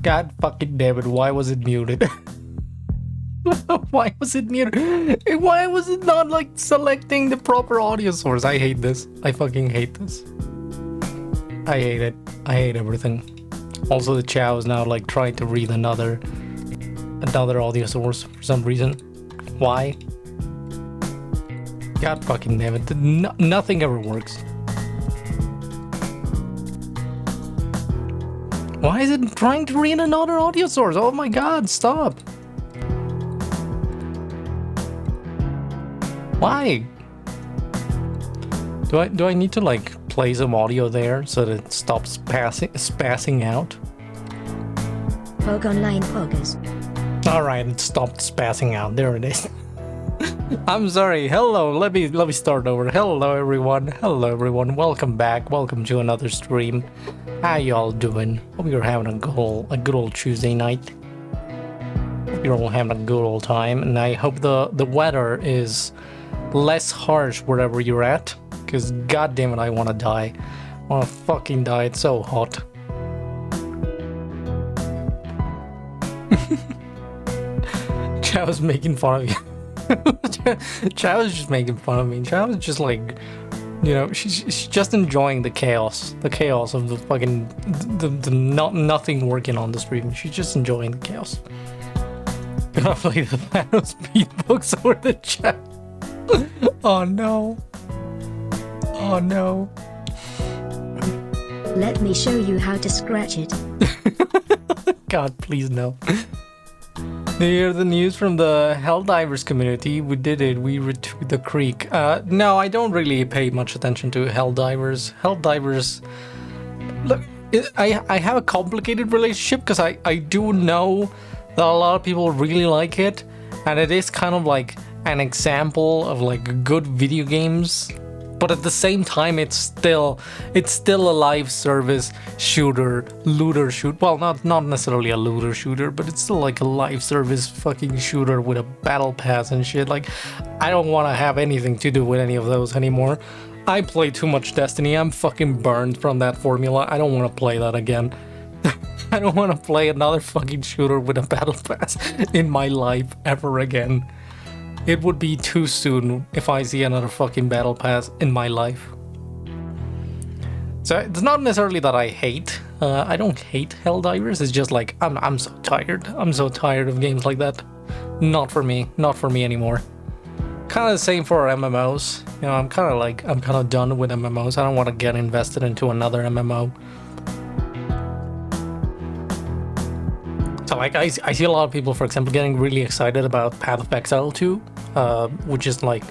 God fucking damn it, why was it muted? Why was it muted? Why was it not like selecting the proper audio source? I hate this. I fucking hate this. I hate it. I hate everything. Also, the Chow is now like trying to read another audio source for some reason. Why? God fucking damn it. Nothing ever works. Why is it trying to read another audio source? Oh my god, stop. Why? Do I need to like play some audio there so that it stops spazzing out? Pog online poggers. Alright, it stopped spazzing out. There it is. I'm sorry. Hello, let me start over. Hello everyone. Welcome back. Welcome to another stream. How y'all doing? Hope you're having a good old Tuesday night. Hope you're all having a good old time, and I hope the weather is less harsh wherever you're at, because god damn it, I want to die. I want to fucking die. It's so hot. Chow was making fun of you. Chow was just making fun of me. Chow was just like, you know, she's just enjoying the chaos of the fucking the nothing working on the stream. She's just enjoying the chaos. Gonna play the Thanos beatbox over the chat. Oh no. Oh no. Let me show you how to scratch it. God, please no. Do you hear the news from the Helldivers community? We did it. We returned the creek. No, I don't really pay much attention to Helldivers. Helldivers... Look, I have a complicated relationship because I do know that a lot of people really like it. And it is kind of like an example of like good video games, but at the same time it's still a live service looter shooter. Well, not necessarily a looter shooter, but it's still like a live service fucking shooter with a battle pass and shit. Like, I don't want to have anything to do with any of those anymore. I play too much Destiny. I'm fucking burned from that formula. I don't want to play that again. I don't want to play another fucking shooter with a battle pass in my life ever again. It would be too soon if I see another fucking battle pass in my life. So it's not necessarily that I hate. I don't hate Helldivers. It's just like I'm so tired. I'm so tired of games like that. Not for me. Not for me anymore. Kind of the same for MMOs. You know, I'm kind of done with MMOs. I don't want to get invested into another MMO. So like I see a lot of people, for example, getting really excited about Path of Exile 2, which is like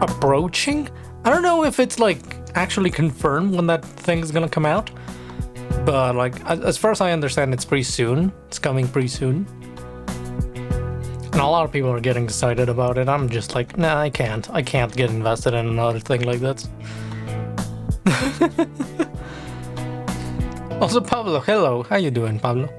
approaching. I don't know if it's like actually confirmed when that thing's gonna come out, but like as far as I understand, it's pretty soon. It's coming pretty soon, and a lot of people are getting excited about it. I'm just like, nah, I can't get invested in another thing like that. Also, Pablo, hello, how you doing, Pablo?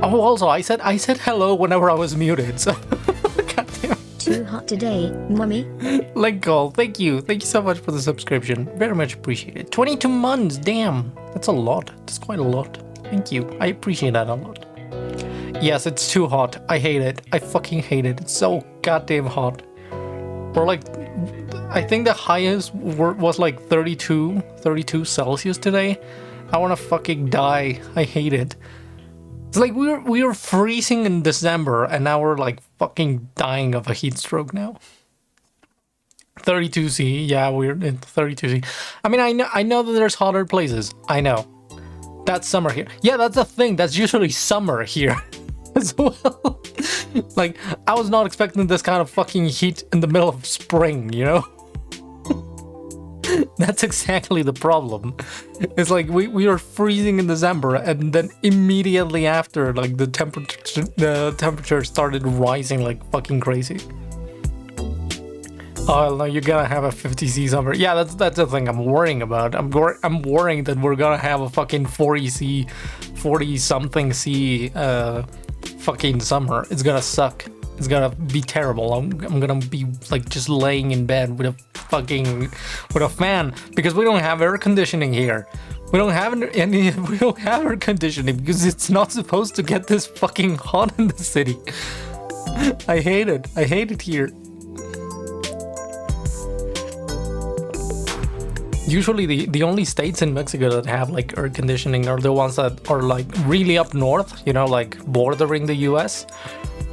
Oh, also, I said hello whenever I was muted, so... Goddamn. Too hot today, mommy. Leggo, thank you so much for the subscription. Very much appreciated. 22 months, damn. That's a lot. That's quite a lot. Thank you. I appreciate that a lot. Yes, it's too hot. I hate it. I fucking hate it. It's so goddamn hot. We're like... I think the highest was like 32 Celsius today. I wanna fucking die. I hate it. It's like we were freezing in December, and now we're like fucking dying of a heat stroke now. 32°C, yeah, we're in 32°C. I mean, I know that there's hotter places. I know. That's summer here. Yeah, that's a thing. That's usually summer here as well. Like, I was not expecting this kind of fucking heat in the middle of spring, you know? That's exactly the problem. It's like we were freezing in December, and then immediately after, like the temperature started rising like fucking crazy. Oh no, you're gonna have a 50°C summer. Yeah, that's the thing I'm worrying about. I'm worrying that we're gonna have a fucking 40 something C fucking summer. It's gonna suck. It's gonna be terrible. I'm gonna be like just laying in bed with a fan because we don't have air conditioning here. We don't have air conditioning because it's not supposed to get this fucking hot in the city. I hate it. I hate it here. Usually the only states in Mexico that have like air conditioning are the ones that are like really up north, you know, like bordering the US,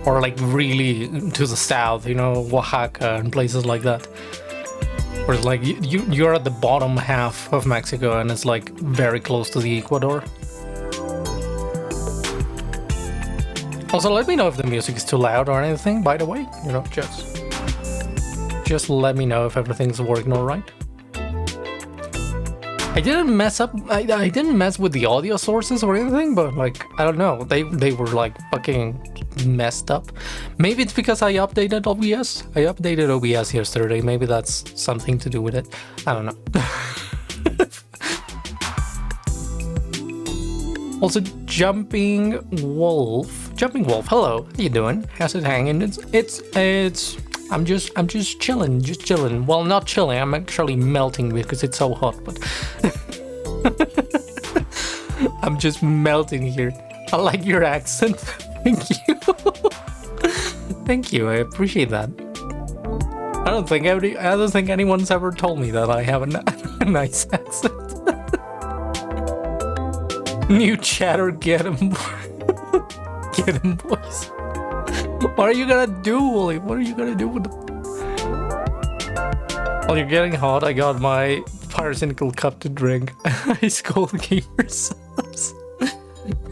or like really to the south, you know, Oaxaca and places like that. Where it's like you're at the bottom half of Mexico and it's like very close to the Ecuador. Also, let me know if the music is too loud or anything, by the way, you know, just let me know if everything's working all right. I didn't mess up. I didn't mess with the audio sources or anything, but like I don't know, they were like fucking messed up. Maybe it's because I updated OBS. I updated OBS yesterday. Maybe that's something to do with it. I don't know. Also, Jumping Wolf. Hello, how you doing? How's it hanging? It's. I'm just chilling. Well, not chilling. I'm actually melting because it's so hot. But I'm just melting here. I like your accent. Thank you. Thank you. I appreciate that. I don't think anyone's ever told me that I have a nice accent. New chatter, get him, boys. What are you gonna do, Wooly? What are you gonna do with the... While you're getting hot, I got my Pyrocynical cup to drink. Ice cold gamer subs.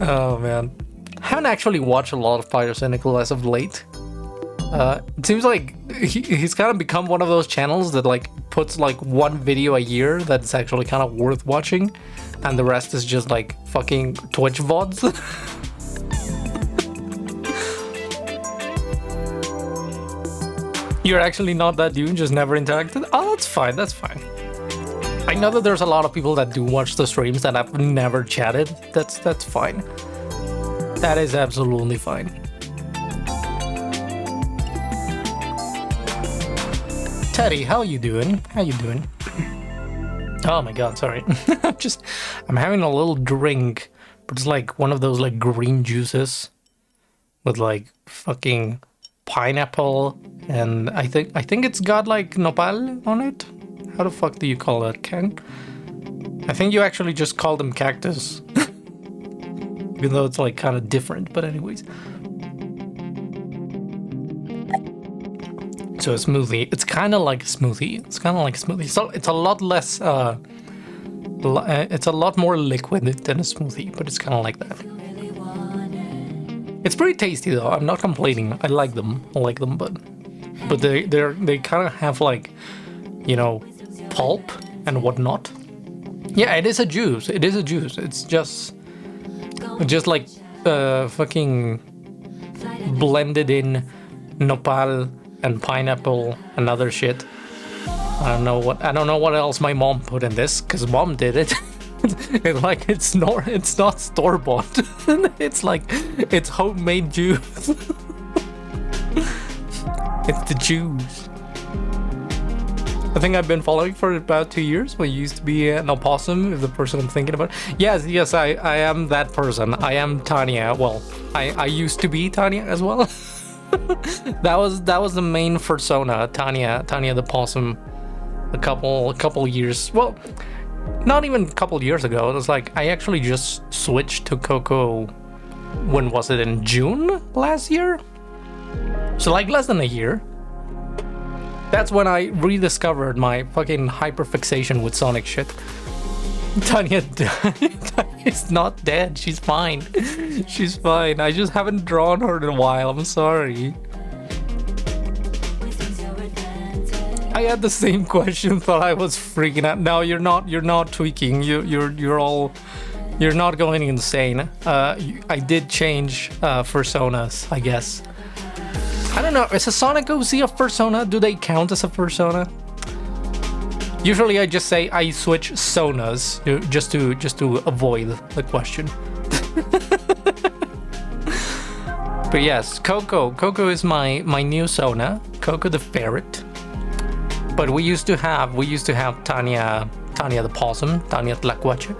Oh man. I haven't actually watched a lot of Pyrocynical as of late. It seems like he's kind of become one of those channels that like puts like one video a year that's actually kind of worth watching, and the rest is just like fucking Twitch VODs. You're actually not that dude, just never interacted? Oh, that's fine, that's fine. I know that there's a lot of people that do watch the streams that have never chatted. That's fine. That is absolutely fine. Teddy, how you doing? How you doing? Oh my god, sorry. I'm having a little drink, but it's like one of those like green juices with like fucking pineapple, and I think it's got like nopal on it. How the fuck do you call that, Ken? I think you actually just call them cactus. Even though it's like kind of different, but anyways. So a smoothie, it's kind of like a smoothie. So it's a lot less, it's a lot more liquid than a smoothie, but it's kind of like that. It's pretty tasty though, I'm not complaining. I like them, but they kind of have like, you know, pulp and whatnot. Yeah, it is a juice. It's just like fucking blended in nopal and pineapple and other shit. I don't know what else my mom put in this, because mom did it. It's not store bought. it's homemade juice. It's the juice. I think I've been following for about 2 years. We used to be an opossum, if the person I'm thinking about. Yes, I am that person. I am Tanya. Well, I used to be Tanya as well. that was the main persona, Tanya the possum. A couple years. Well, not even a couple years ago. It was like I actually just switched to Coco. When was it? In June last year? So like less than a year. That's when I rediscovered my fucking hyperfixation with Sonic shit. Tanya is not dead. She's fine. She's fine. I just haven't drawn her in a while. I'm sorry. I had the same question. Thought I was freaking out. No, you're not. You're not tweaking. You're not going insane. I did change personas, I guess. I don't know. Is a Sonic OC a persona? Do they count as a persona? Usually, I just say I switch sonas just to avoid the question. But yes, Coco. Coco is my new Sona. Coco the ferret. But we used to have Tanya the possum, Tanya Tlacuache.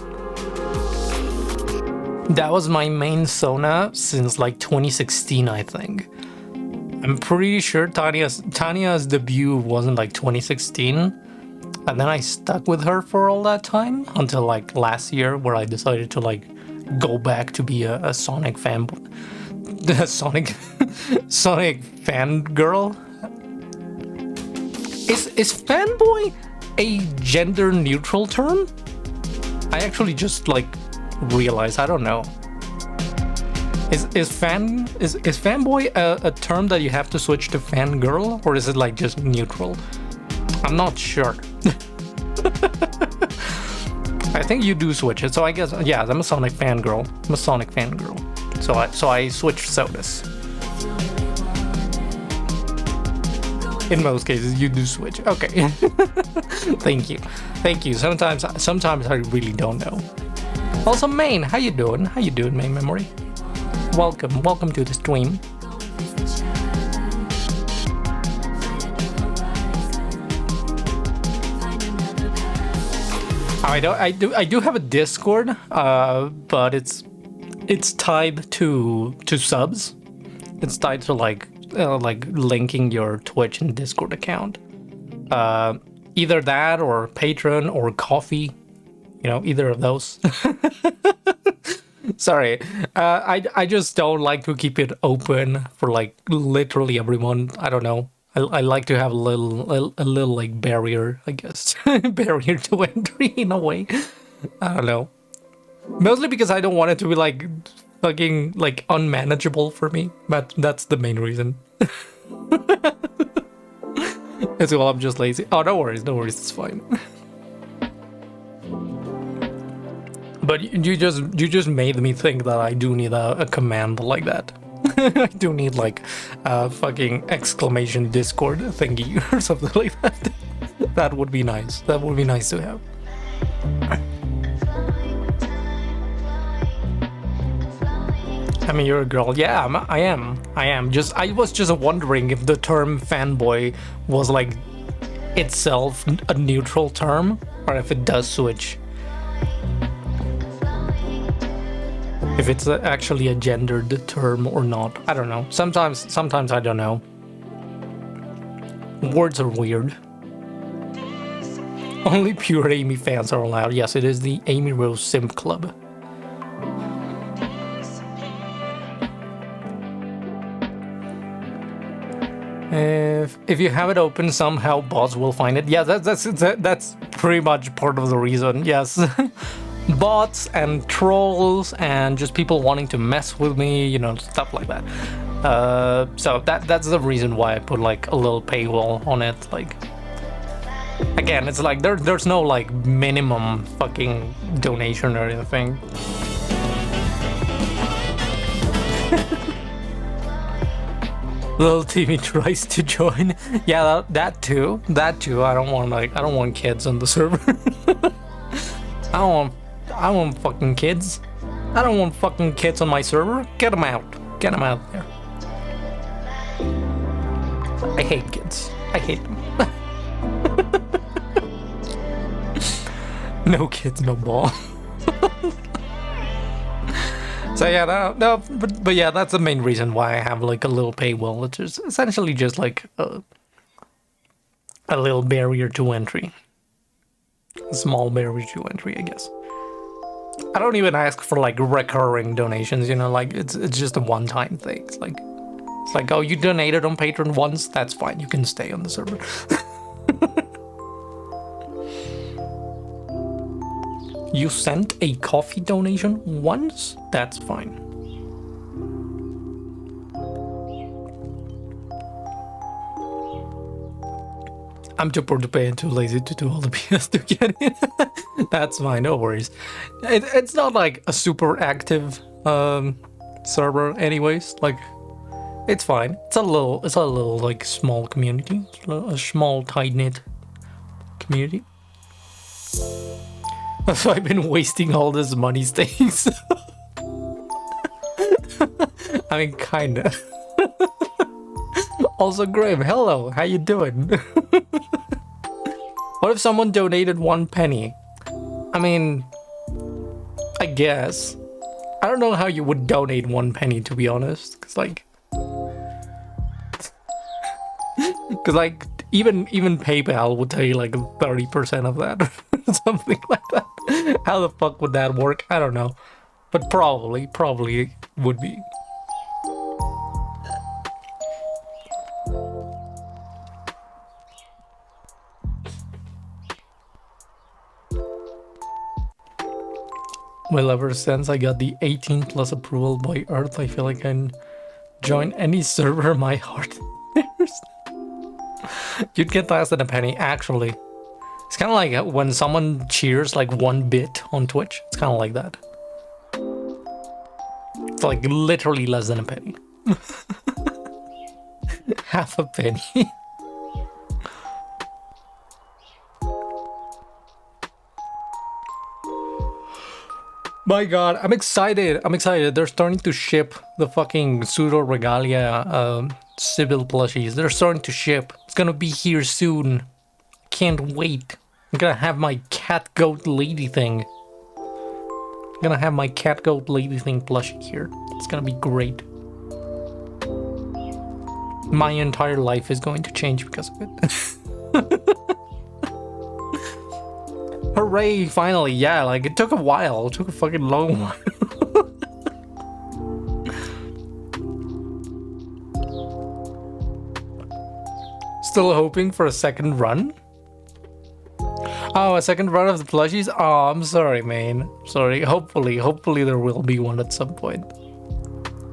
That was my main Sona since like 2016, I think. I'm pretty sure Tanya's debut wasn't like 2016, and then I stuck with her for all that time until like last year, where I decided to like go back to be a Sonic fan, Sonic fangirl. Is fanboy a gender neutral term? I actually just like realized, I don't know. Is fanboy a term that you have to switch to fangirl, or is it like just neutral? I'm not sure. I think you do switch it, so I guess yeah, I'm a Sonic fangirl. I'm a Sonic fangirl. So I switched sodas. In most cases, you do switch. Okay. Thank you. Sometimes I really don't know. Also, Main, how you doing? How you doing, Main Memory? Welcome to the stream. I do have a Discord, but it's tied to subs. It's tied to like linking your Twitch and Discord account. Either that or Patreon or Coffee. You know, either of those. Sorry, I just don't like to keep it open for like literally everyone. I don't know. I like to have a little like barrier, I guess, barrier to entry in a way. I don't know. Mostly because I don't want it to be like fucking like unmanageable for me. But that's the main reason. As well, I'm just lazy. Oh, no worries, it's fine. But you just made me think that I do need a command like that. I do need like a fucking exclamation Discord thingy or something like that. That would be nice. That would be nice to have. I mean, you're a girl. Yeah, I am. I was just wondering if the term fanboy was like itself a neutral term, or if it does switch. If it's actually a gendered term or not. I don't know. Sometimes I don't know. Words are weird. Only pure Amy fans are allowed. Yes, it is the Amy Rose Simp Club. If you have it open, somehow bots will find it. Yeah, that's pretty much part of the reason. Yes. Bots and trolls and just people wanting to mess with me, you know, stuff like that. So that's the reason why I put like a little paywall on it. Like, again, it's like there's no like minimum fucking donation or anything. Little Timmy tries to join. Yeah, that too. I don't want kids on the server. I want fucking kids. I don't want fucking kids on my server. Get them out. Get them out there. I hate kids. I hate them. No kids, no ball. So yeah, no, but yeah, that's the main reason why I have like a little paywall. It's just essentially just like a little barrier to entry. A small barrier to entry, I guess. I don't even ask for like recurring donations, you know, like it's just a one-time thing. It's like, oh, you donated on Patreon once, that's fine, you can stay on the server. You sent a coffee donation once? That's fine. I'm too poor to pay and too lazy to do all the PS to get it. That's fine, no worries. It's not like a super active server anyways. Like, it's fine. It's a little like small community. A small tight-knit community. So I've been wasting all this money staying. I mean, kinda. Also, Graham, hello, how you doing? What if someone donated 1 penny? I mean, I guess. I don't know how you would donate 1 penny, to be honest. Cause like even PayPal would take like 30% of that, something like that. How the fuck would that work? I don't know, but probably would be. Well, ever since I got the 18 plus approval by Earth, I feel like I can join any server my heart dares. You'd get less than a penny, actually. It's kind of like when someone cheers like 1 bit on Twitch. It's kind of like that. It's like literally less than a penny. Half a penny. My god, I'm excited. They're starting to ship the fucking Pseudo Regalia Sybil plushies. They're starting to ship. It's gonna be here soon. Can't wait. I'm gonna have my cat goat lady thing. Plushie here. It's gonna be great. My entire life is going to change because of it. Hooray, finally. Yeah, like it took a while. It took a fucking long while. Still hoping for a second run? Oh, a second run of the plushies? Oh, I'm sorry, man. Sorry. Hopefully there will be one at some point.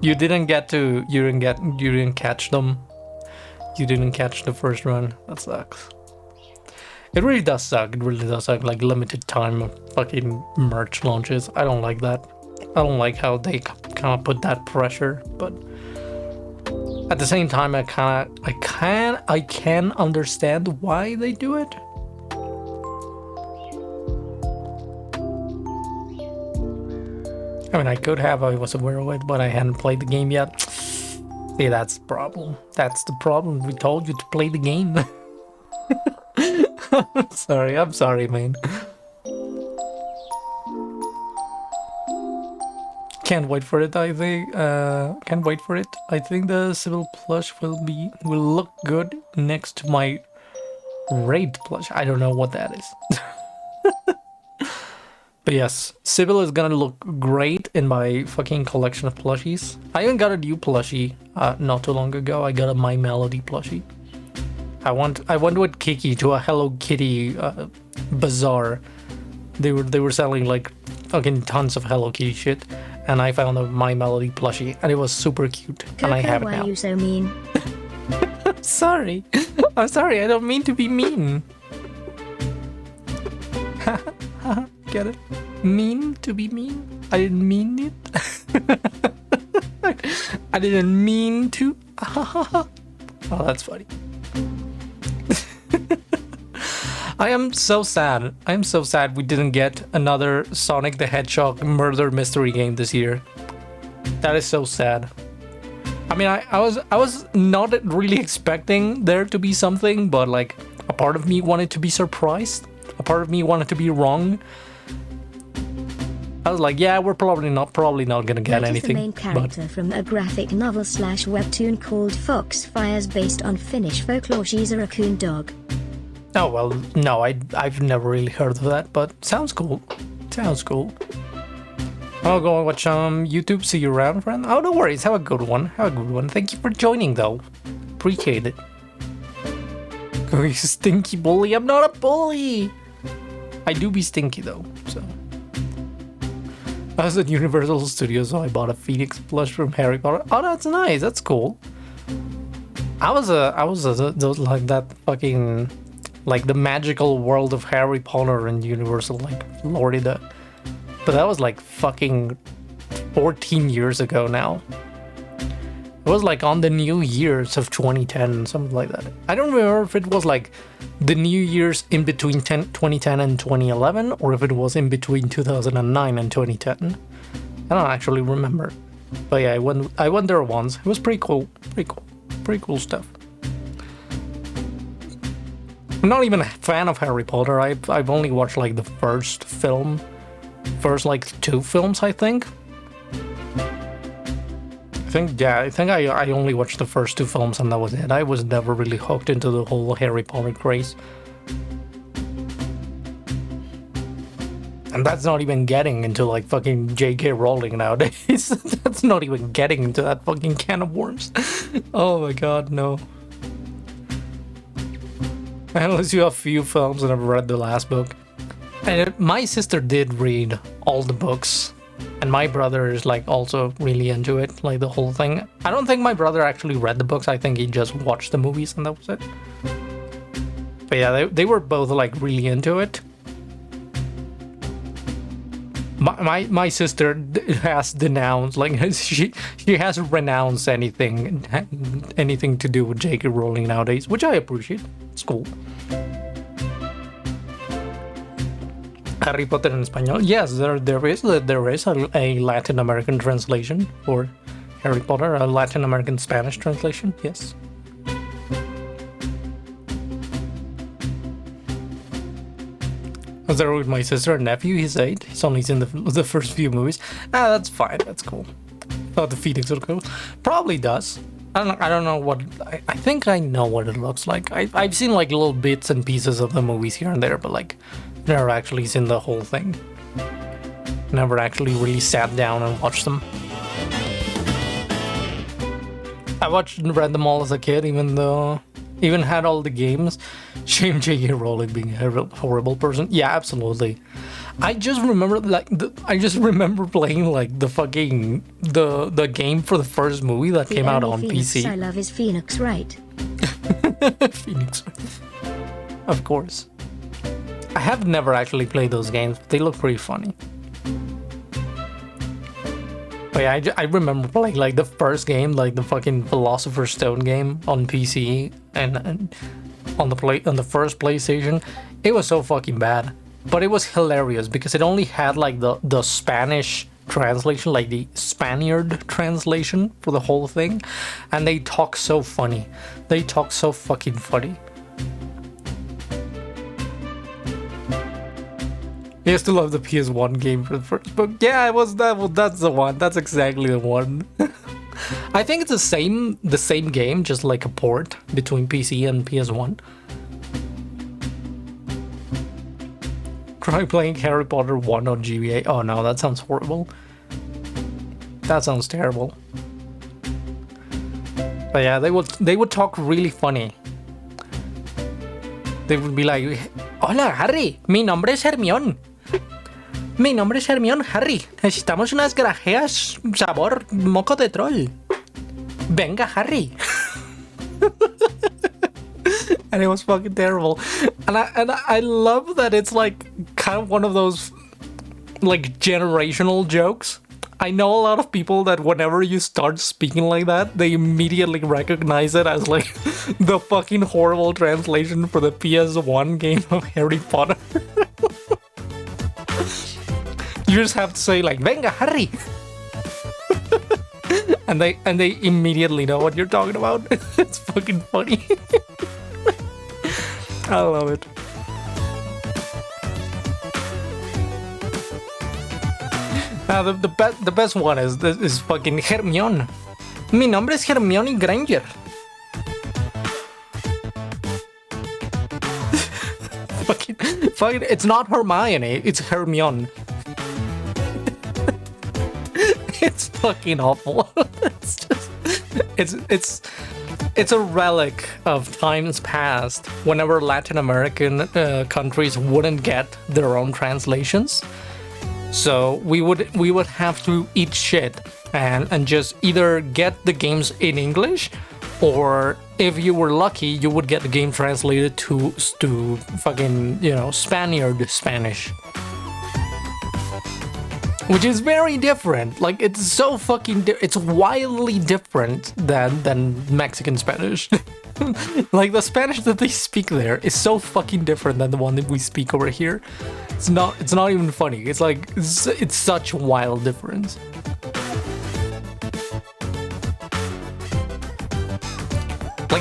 You didn't catch them. You didn't catch the first run. That sucks. It really does suck. Like limited time fucking merch launches. I don't like that. I don't like how they kind of put that pressure, but at the same time, I can understand why they do it. I mean, I could have. I was aware of it, but I hadn't played the game yet. See, that's the problem. That's the problem. We told you to play the game. I'm sorry, man. Can't wait for it. I think. Can't wait for it. I think the Sybil plush will look good next to my Raid plush. I don't know what that is. But yes, Sybil is gonna look great in my fucking collection of plushies. I even got a new plushie not too long ago. I got a My Melody plushie. I went with Kiki to a Hello Kitty bazaar. They were selling like fucking tons of Hello Kitty shit, and I found a My Melody plushie, and it was super cute. Coco, and I have it why now. are you so mean? I'm sorry. I'm sorry. I don't mean to be mean. Get it? Mean to be mean? I didn't mean it. I didn't mean to. Oh, that's funny. I am so sad. We didn't get another Sonic the Hedgehog murder mystery game this year. That is so sad. I mean, I was not really expecting there to be something, but like a part of me wanted to be surprised. A part of me wanted to be wrong. I was like, yeah, we're probably not gonna get anything. The main character from a graphic novel / webtoon called Foxfires based on Finnish folklore. She's a raccoon dog. Oh well, no, I've never really heard of that, but sounds cool. I'll go and watch YouTube. See you around, friend. Oh, no worries. Have a good one. Thank you for joining, though. Appreciate it. Oh, you stinky bully. I'm not a bully. I do be stinky though, so. I was at Universal Studios, so I bought a Phoenix plush from Harry Potter. Oh, that's nice. That's cool. I was those like that fucking like the magical world of Harry Potter and Universal like Florida. But that was like fucking 14 years ago now. It was like on the New Year's of 2010, something like that. I don't remember if it was like the New Year's in between 2010 and 2011, or if it was in between 2009 and 2010. I don't actually remember. But yeah, I went there once. It was pretty cool. Pretty cool stuff. I'm not even a fan of Harry Potter. I've only watched like the first like 2 films, I think. I think I only watched the first 2 films and that was it. I was never really hooked into the whole Harry Potter craze. And that's not even getting into like fucking J.K. Rowling nowadays. That's not even getting into that fucking can of worms. Oh my god, no. Unless you have few films and I've read the last book. And my sister did read all the books. And my brother is like also really into it, like the whole thing. I don't think my brother actually read the books. I think he just watched the movies and that was it. But yeah, they were both like really into it. My sister has denounced, like she has renounced anything to do with J.K. Rowling nowadays, which I appreciate. It's cool. Harry Potter in español. Yes, there is a Latin American translation for Harry Potter, a Latin American Spanish translation. Yes. I was there with my sister and nephew. He's 8. He's only seen the first few movies. That's fine. That's cool. Thought the Phoenix would go. Probably does. I don't know what. I think I know what it looks like. I've seen like little bits and pieces of the movies here and there, but like never actually seen the whole thing. Never actually really sat down and watched them. I watched and read them all as a kid, even had all the games. Shame J.K. Rowling being a horrible person. Yeah, absolutely. I just remember playing like the fucking the game for the first movie that came out on PC. I love is Phoenix Wright. Phoenix, of course. I have never actually played those games, but they look pretty funny. But yeah, I remember playing like the first game, like the fucking Philosopher's Stone game on PC and on the first PlayStation. It was so fucking bad, but it was hilarious because it only had like the Spanish translation, like the Spaniard translation for the whole thing, and they talk so funny. They talk so fucking funny. I used to love the PS1 game for the first book. Yeah, it was that. Well, that's the one. That's exactly the one. I think it's the same game, just like a port between PC and PS1. Try playing Harry Potter 1 on GBA. Oh no, that sounds horrible. That sounds terrible. But yeah, they would talk really funny. They would be like, "Hola, Harry. Mi nombre es Hermione. Mi nombre es Hermione, Harry. Necesitamos unas grajeas sabor moco de troll. Venga, Harry." And it was fucking terrible. And I love that it's like kind of one of those like generational jokes. I know a lot of people that whenever you start speaking like that, they immediately recognize it as like the fucking horrible translation for the PS1 game of Harry Potter. You just have to say like, "Venga, Harry." and they immediately know what you're talking about. It's fucking funny. I love it. The best one is fucking Hermione. Mi nombre es Hermione Granger. fucking, it's not Hermione, it's Hermione. It's fucking awful. It's a relic of times past whenever Latin American countries wouldn't get their own translations. So we would have to eat shit and just either get the games in English, or if you were lucky, you would get the game translated to fucking, Spaniard Spanish. Which is very different. Like, it's so fucking it's wildly different than Mexican Spanish. Like, the Spanish that they speak there is so fucking different than the one that we speak over here. It's not even funny. It's like it's such a wild difference.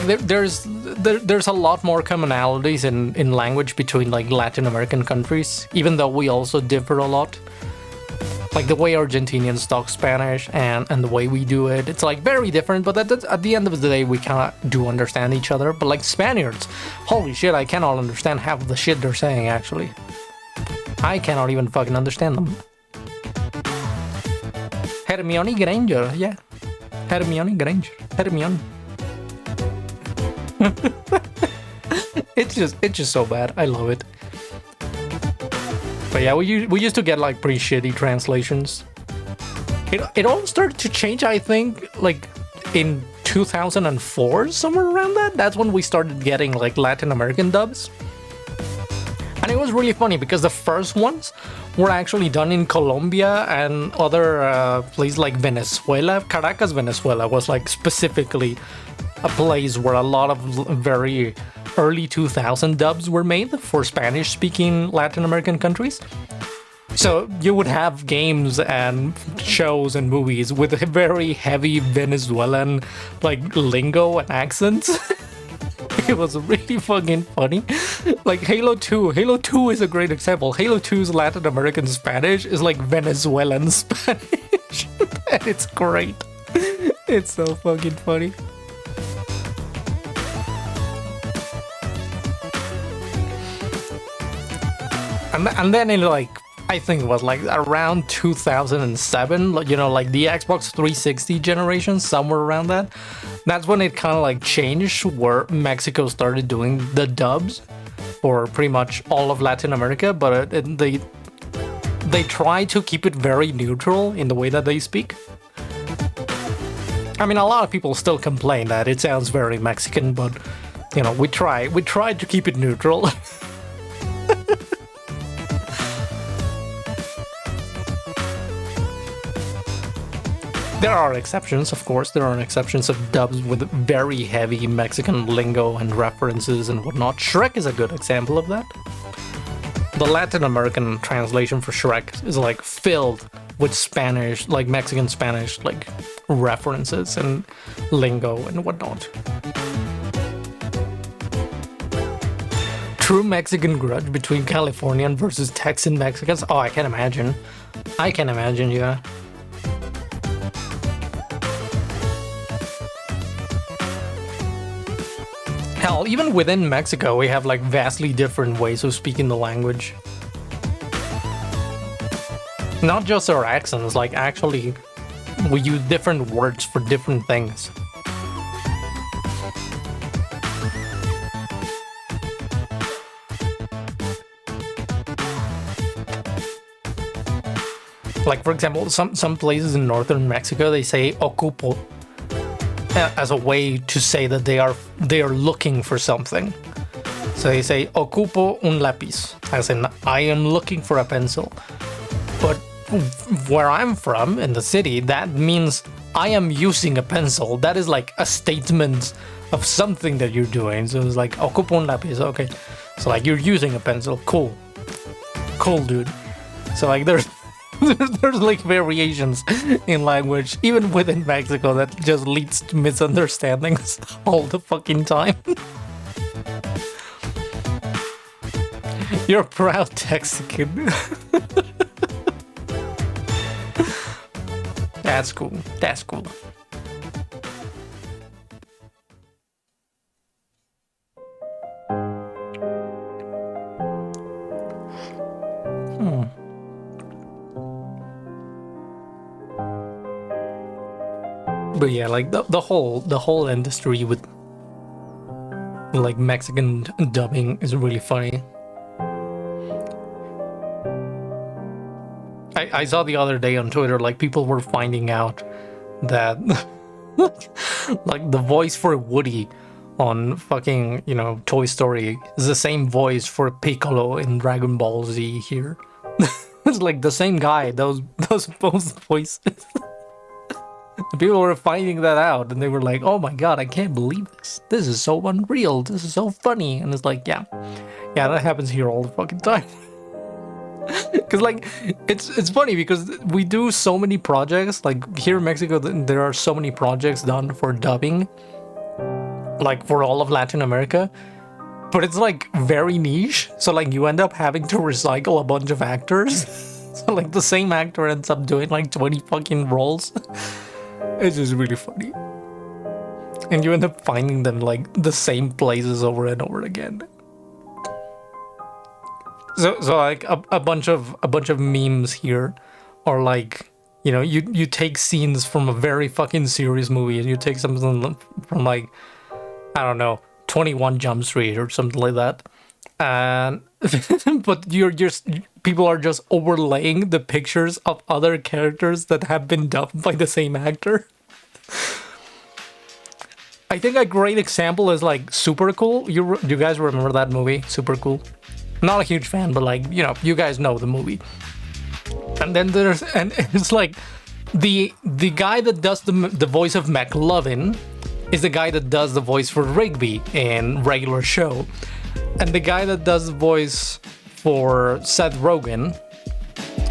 there's a lot more commonalities in language between like Latin American countries, even though we also differ a lot. Like the way Argentinians talk Spanish and the way we do it, it's like very different, but at the end of the day, we kind of do understand each other. But like Spaniards, holy shit, I cannot understand half of the shit they're saying, actually. I cannot even fucking understand them. Hermione Granger, yeah. Hermione Granger. Hermione. It's just so bad. I love it. But yeah, we used to get like pretty shitty translations. It all started to change, I think, like in 2004, somewhere around that. That's when we started getting like Latin American dubs. And it was really funny because the first ones were actually done in Colombia and other places like Venezuela. Caracas, Venezuela was like specifically a place where a lot of very early 2000 dubs were made for Spanish-speaking Latin American countries. So you would have games and shows and movies with very heavy Venezuelan like lingo and accents. It was really fucking funny. Like Halo 2 is a great example. Halo 2's Latin American Spanish is like Venezuelan Spanish. And it's great. It's so fucking funny. And then in like, I think it was like around 2007, you know, like the Xbox 360 generation, somewhere around that. That's when it kind of like changed, where Mexico started doing the dubs for pretty much all of Latin America, but they try to keep it very neutral in the way that they speak. I mean, a lot of people still complain that it sounds very Mexican, but you know, we try to keep it neutral. There are exceptions, of course. There are exceptions of dubs with very heavy Mexican lingo and references and whatnot. Shrek is a good example of that. The Latin American translation for Shrek is like filled with Spanish, like Mexican Spanish, like references and lingo and whatnot. True Mexican grudge between Californian versus Texan Mexicans. Oh, I can imagine. Yeah. Hell, even within Mexico, we have like vastly different ways of speaking the language. Not just our accents, like actually we use different words for different things. Like for example, some places in northern Mexico, they say ocupo as a way to say that they are looking for something. So they say ocupo un lápiz, as in I am looking for a pencil. But where I'm from, in the city, that means I am using a pencil. That is like a statement of something that you're doing. So it's like ocupo un lápiz, okay. So like you're using a pencil, cool, dude. So like there's like variations in language, even within Mexico, that just leads to misunderstandings all the fucking time. You're a proud Texican. That's cool. But yeah, like the whole industry with like Mexican dubbing is really funny. I saw the other day on Twitter, like people were finding out that like the voice for Woody on fucking, you know, Toy Story is the same voice for Piccolo in Dragon Ball Z here. It's like the same guy, those both voices. People were finding that out and they were like, oh my god, I can't believe this. This is so unreal. This is so funny. And it's like, yeah, that happens here all the fucking time. Because like, it's funny because we do so many projects. Like here in Mexico, there are so many projects done for dubbing like for all of Latin America, but it's like very niche. So like you end up having to recycle a bunch of actors. So like the same actor ends up doing like 20 fucking roles. It's just really funny. And you end up finding them like the same places over and over again. So like a bunch of memes here are like, you know, you take scenes from a very fucking serious movie and you take something from like, I don't know, 21 Jump Street or something like that. And but you're just, people are just overlaying the pictures of other characters that have been dubbed by the same actor. I think a great example is like Super Cool. Do you guys remember that movie, Super Cool? Not a huge fan, but like, you know, you guys know the movie. And then and it's like the guy that does the voice of McLovin is the guy that does the voice for Rigby in regular show. And the guy that does the voice for Seth Rogen,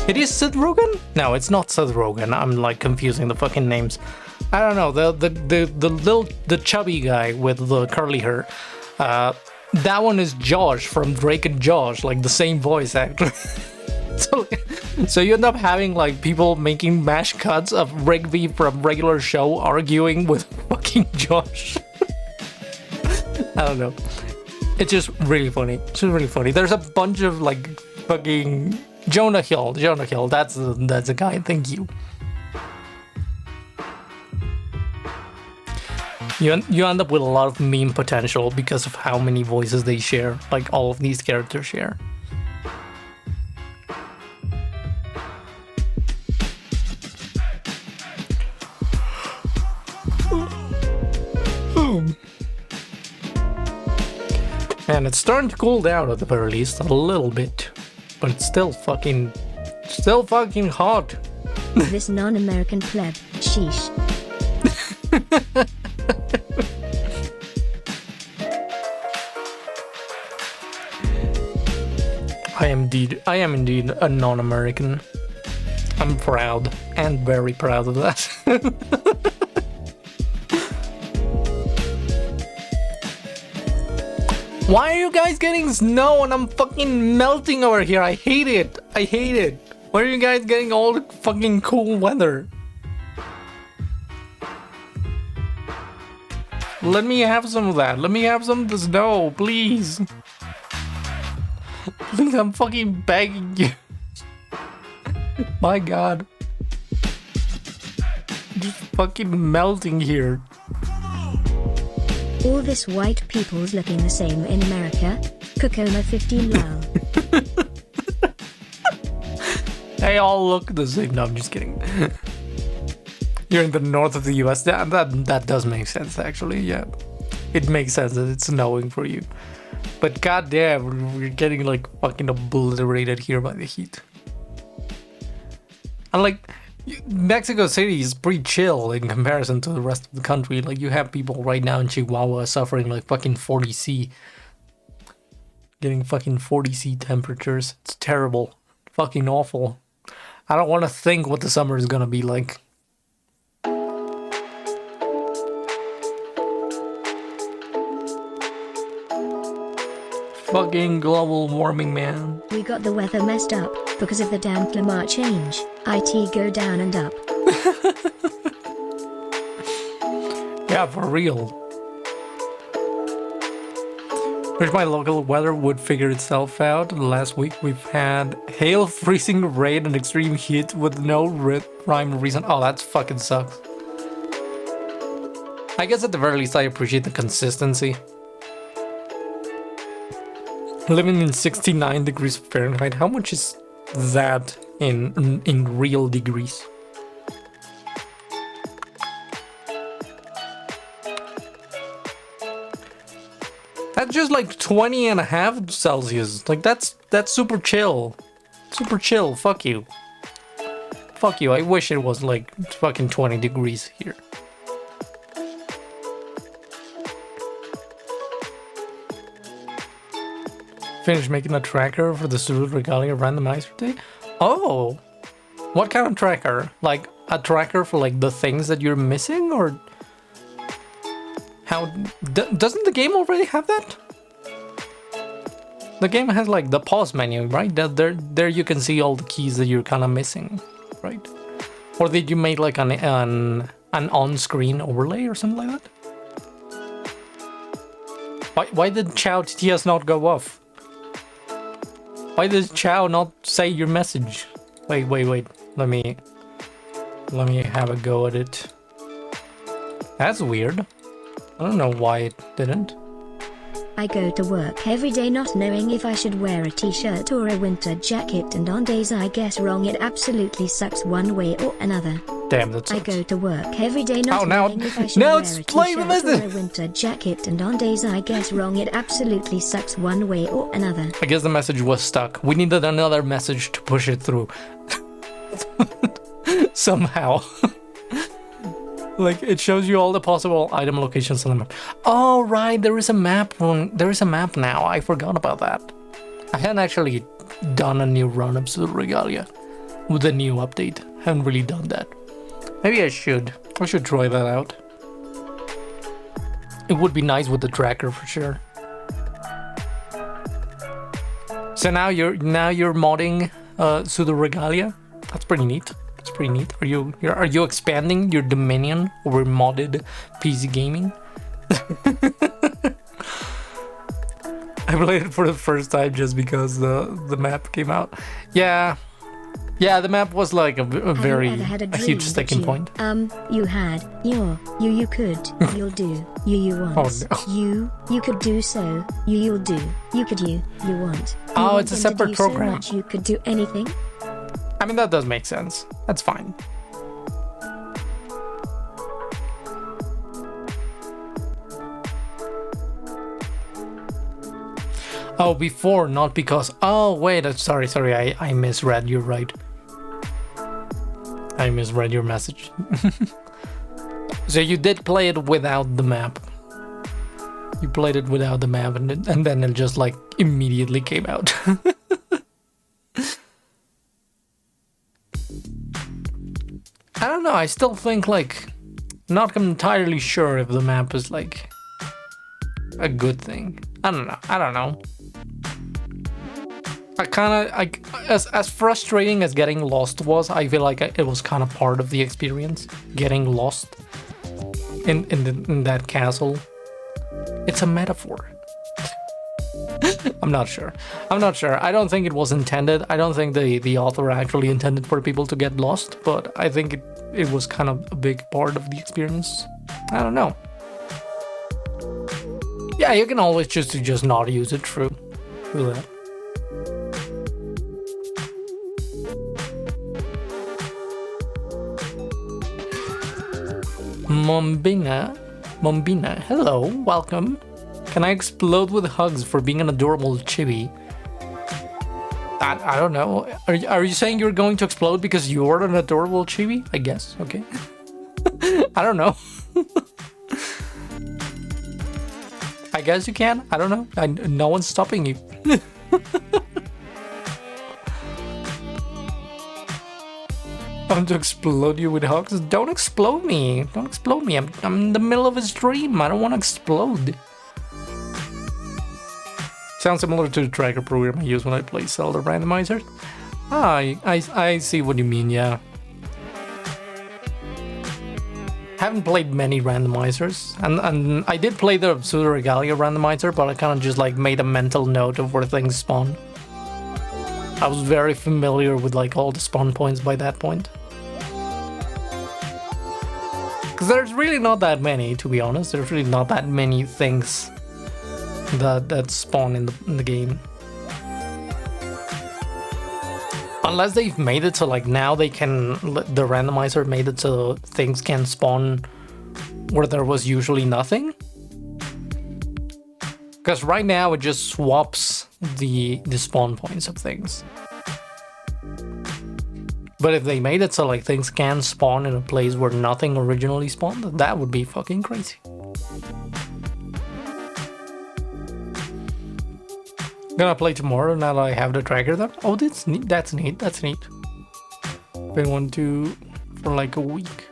it is Seth Rogen? No, it's not Seth Rogen. I'm like confusing the fucking names. I don't know, the chubby guy with the curly hair. That one is Josh from Drake and Josh, like the same voice actor. So you end up having like people making mash cuts of Rigby from regular show arguing with fucking Josh. I don't know. It's just really funny. It's just really funny. There's a bunch of like fucking Jonah Hill. That's the guy. Thank you. You end up with a lot of meme potential because of how many voices they share, like all of these characters share. And it's starting to cool down at the very least, a little bit, but it's still fucking hot. This non-American pleb, sheesh. I am indeed a non-American. I'm proud and very proud of that. Why are you guys getting snow and I'm fucking melting over here? I hate it. Why are you guys getting all the fucking cool weather? Let me have some of that. Let me have some of the snow, please. Please, I'm fucking begging you. My god. Just fucking melting here. All this white people's looking the same in America. Coco 15 lol. They all look the same. No, I'm just kidding. You're in the north of the US. That does make sense, actually. Yeah, it makes sense that it's snowing for you. But goddamn, we're getting like fucking obliterated here by the heat. And like, Mexico City is pretty chill in comparison to the rest of the country. Like, you have people right now in Chihuahua suffering like fucking 40 C. Getting fucking 40 C temperatures. It's terrible. Fucking awful. I don't want to think what the summer is gonna be like. Fucking global warming, man. We got the weather messed up because of the damn climate change. IT go down and up. Yeah, for real. Wish my local weather would figure itself out. Last week we've had hail, freezing rain, and extreme heat with no rhyme or reason. Oh, that fucking sucks. I guess at the very least I appreciate the consistency. Living in 69 degrees Fahrenheit, how much is that in real degrees? That's just like 20 and a half Celsius. Like that's super chill. Super chill. Fuck you. Fuck you. I wish it was like fucking 20 degrees here. Finished making a tracker for the Student Regalia randomizer day. Oh, what kind of tracker? Like a tracker for like the things that you're missing, or How doesn't the game already have that? The game has like the pause menu, right? There you can see all the keys that you're kind of missing, right? Or did you make like an on-screen overlay or something like that? Why did Chow TTS not go off? Why does Chow not say your message? Wait. Let me have a go at it. That's weird. I don't know why it didn't. I go to work every day not knowing if I should wear a t-shirt or a winter jacket, and on days I guess wrong it absolutely sucks one way or another. Damn, that's I go to work every day not knowing if I should now wear it's a playing the t-shirt or a message. winter jacket, and on days I guess wrong it absolutely sucks one way or another. I guess the message was stuck. We needed another message to push it through. Somehow. Like, it shows you all the possible item locations on the map. Oh, right, there is a map. There is a map now. I forgot about that. I hadn't actually done a new run of Pseudo Regalia with the new update. Haven't really done that. Maybe I should. I should try that out. It would be nice with the tracker for sure. So now you're modding Pseudo Regalia. That's pretty neat. It's pretty neat. Are you expanding your dominion over modded PC gaming? I played it for the first time just because the map came out. Yeah, the map was like a huge sticking point. You had, you could, you'll do, you want. Oh no. You could do so, you'll do, you could, you want. Oh, it's a separate program. So much you could do anything. I mean, that does make sense. That's fine. Oh, before, not because. Oh, wait. Sorry. I misread. You're right. I misread your message. So you did play it without the map. You played it without the map, and then it just like immediately came out. I don't know, I still think like, not entirely sure if the map is like a good thing. I don't know. As frustrating as getting lost was, I feel like it was kind of part of the experience, getting lost in that castle. It's a metaphor. I'm not sure. I don't think it was intended. I don't think the author actually intended for people to get lost, but I think it was kind of a big part of the experience. I don't know. Yeah, you can always choose to just not use it. True that. Mombina, hello, welcome. Can I explode with hugs for being an adorable chibi? I don't know. Are you saying you're going to explode because you're an adorable chibi? I guess. Okay. I don't know. I guess you can. I don't know. No one's stopping you. I want to explode you with hugs. Don't explode me. Don't explode me. I'm in the middle of a stream. I don't want to explode. Sounds similar to the tracker program I use when I play Zelda randomizers. I see what you mean, yeah. Haven't played many randomizers, and I did play the Pseudo Regalia randomizer, but I kind of just like made a mental note of where things spawn. I was very familiar with like all the spawn points by that point. Because there's really not that many, to be honest. There's really not that many things that spawn in the game. Unless they've made it so like now they can, the randomizer made it so things can spawn where there was usually nothing. Because right now it just swaps the spawn points of things. But if they made it so like things can spawn in a place where nothing originally spawned, that would be fucking crazy. Gonna play tomorrow now that I have the tracker there. Oh, that's neat. That's neat. Been wanting to for like a week.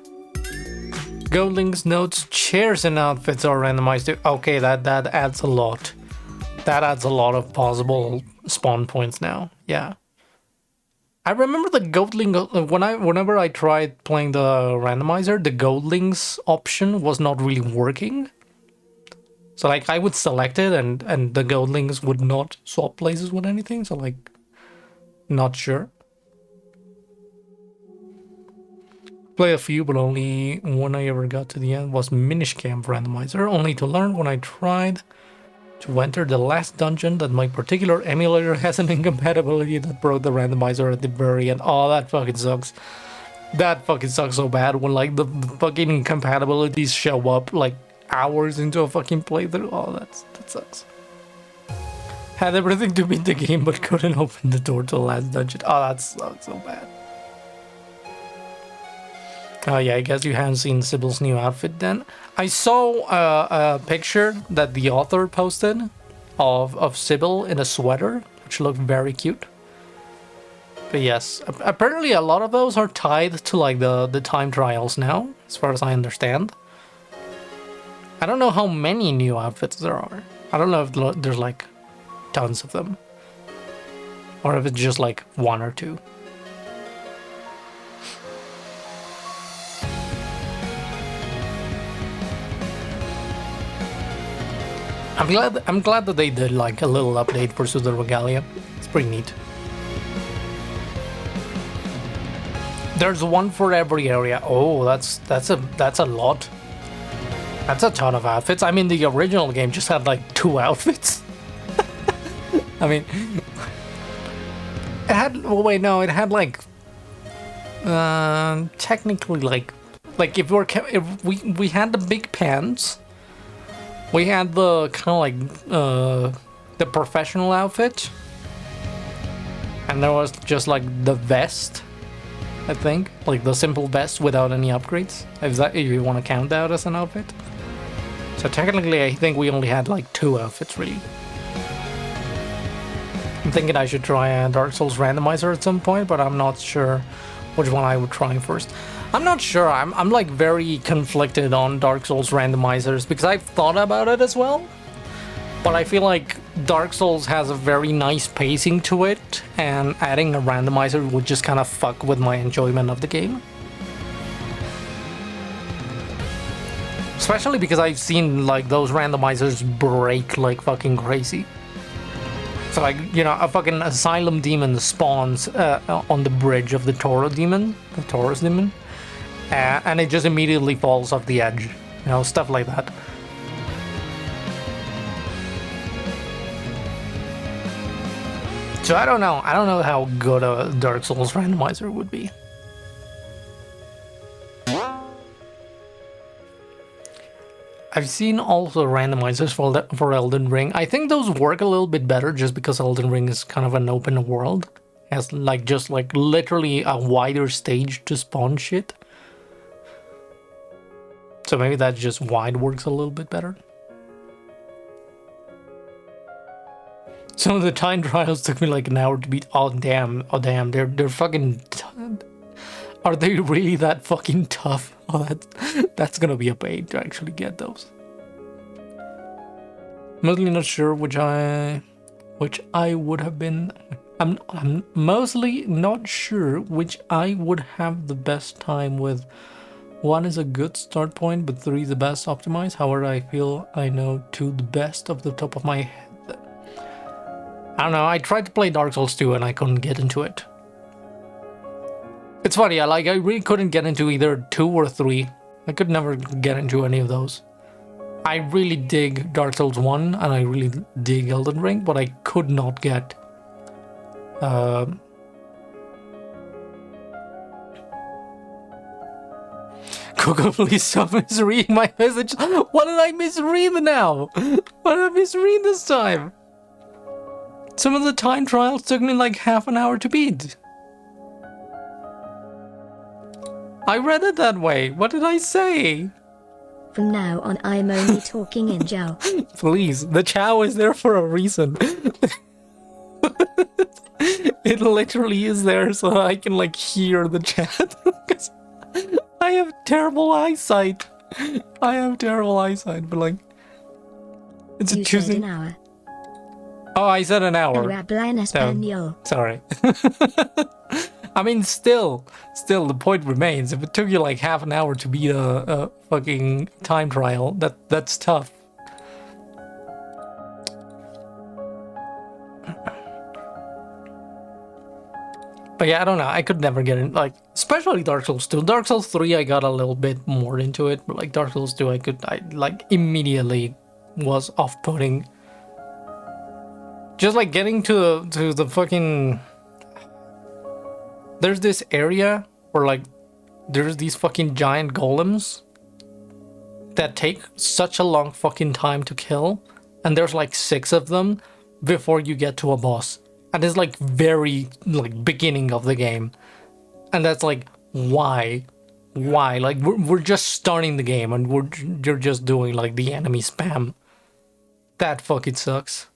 Goldlings, notes, chairs, and outfits are randomized to. Okay, that adds a lot. That adds a lot of possible spawn points now. Yeah. I remember the Goldling whenever I tried playing the randomizer, the Goldlings option was not really working. So like I would select it and the Goldlings would not swap places with anything. So like, not sure. Play a few, but only one I ever got to the end was Minish Camp Randomizer, only to learn when I tried to enter the last dungeon that my particular emulator has an incompatibility that broke the randomizer at the very end. Oh, that fucking sucks. That fucking sucks so bad when like the fucking incompatibilities show up like hours into a fucking playthrough. Oh, that sucks. Had everything to beat the game but couldn't open the door to the last dungeon. Oh, that sucks so bad. Oh yeah, I guess you haven't seen Sybil's new outfit then. I saw a picture that the author posted of Sybil in a sweater, which looked very cute. But yes, apparently a lot of those are tied to like the time trials now, as far as I understand. I don't know how many new outfits there are. I don't know if there's like tons of them. Or if it's just like one or two. I'm glad that they did like a little update for Suda Regalia. It's pretty neat. There's one for every area. Oh, that's a lot. That's a ton of outfits. I mean, the original game just had like 2 outfits. I mean, it had. Well, wait, no, it had like technically like if we had the big pants. We had the kind of like the professional outfit, and there was just like the vest, I think, like the simple vest without any upgrades. If you want to count that as an outfit. So technically, I think we only had like 2 outfits really. I'm thinking I should try a Dark Souls randomizer at some point, but I'm not sure which one I would try first. I'm not sure. I'm like very conflicted on Dark Souls randomizers because I've thought about it as well. But I feel like Dark Souls has a very nice pacing to it, and adding a randomizer would just kind of fuck with my enjoyment of the game. Especially because I've seen like those randomizers break like fucking crazy. So like, you know, a fucking Asylum Demon spawns on the bridge of the Taurus Demon, and it just immediately falls off the edge, you know, stuff like that. So I don't know how good a Dark Souls randomizer would be. I've seen also randomizers for Elden Ring. I think those work a little bit better just because Elden Ring is kind of an open world. It has like just like literally a wider stage to spawn shit. So maybe that's just why it works a little bit better. Some of the time trials took me like an hour to beat. Oh damn, they're fucking. Are they really that fucking tough? Oh, that's gonna be a pain to actually get those. Mostly not sure which I would have been. I'm mostly not sure which I would have the best time with. 1 is a good start point, but 3 is the best optimized. However, I feel I know 2 the best off the top of my head. I don't know. I tried to play Dark Souls 2 and I couldn't get into it. It's funny, I really couldn't get into either 2 or 3. I could never get into any of those. I really dig Dark Souls 1 and I really dig Elden Ring, but I could not get... Coco, please stop misreading my message. What did I misread now? What did I misread this time? Some of the time trials took me like half an hour to beat. I read it that way. What did I say? From now on, I'm only talking in Jow. Please, the Chow is there for a reason. It literally is there so I can like hear the chat. I have terrible eyesight. I have terrible eyesight, but like, it's a You Tuesday. said an hour. Oh, I said an hour. You habla en español. Sorry. I mean, still, the point remains. If it took you like half an hour to beat a fucking time trial, that's tough. But yeah, I don't know. I could never get in, like, especially Dark Souls 2. Dark Souls 3, I got a little bit more into it, but like Dark Souls 2, I like immediately was off-putting. Just like getting to the fucking... There's this area where like there's these fucking giant golems that take such a long fucking time to kill, and there's like 6 of them before you get to a boss. And it's like very like beginning of the game. And that's like, why? Like we're just starting the game and you're just doing like the enemy spam. That fucking sucks.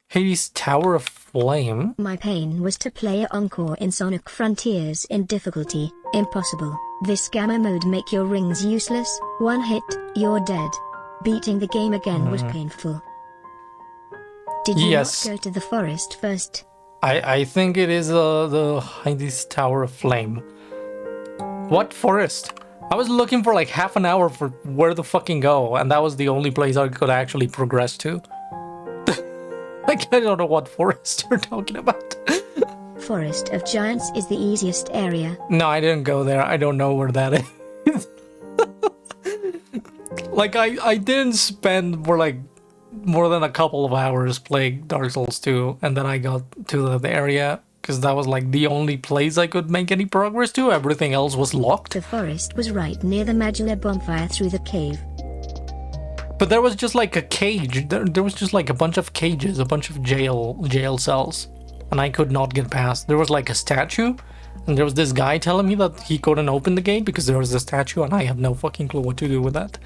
Hades Tower of Flame. My pain was to play Encore in Sonic Frontiers in difficulty, impossible. This gamma mode make your rings useless, one hit, you're dead. Beating the game again was painful. Did you not go to the forest first? I think it is the Hades Tower of Flame. What forest? I was looking for like half an hour for where the fucking go, and that was the only place I could actually progress to. Like, I don't know what forest you're talking about. Forest of Giants is the easiest area. No, I didn't go there. I don't know where that is. Like, I didn't spend for like more than a couple of hours playing Dark Souls 2, and then I got to the area, because that was like the only place I could make any progress to. Everything else was locked. The forest was right near the Magilla bonfire through the cave. But there was just like a cage. There was just like a bunch of cages, a bunch of jail cells, and I could not get past. There was like a statue, and there was this guy telling me that he couldn't open the gate because there was a statue, and I have no fucking clue what to do with that.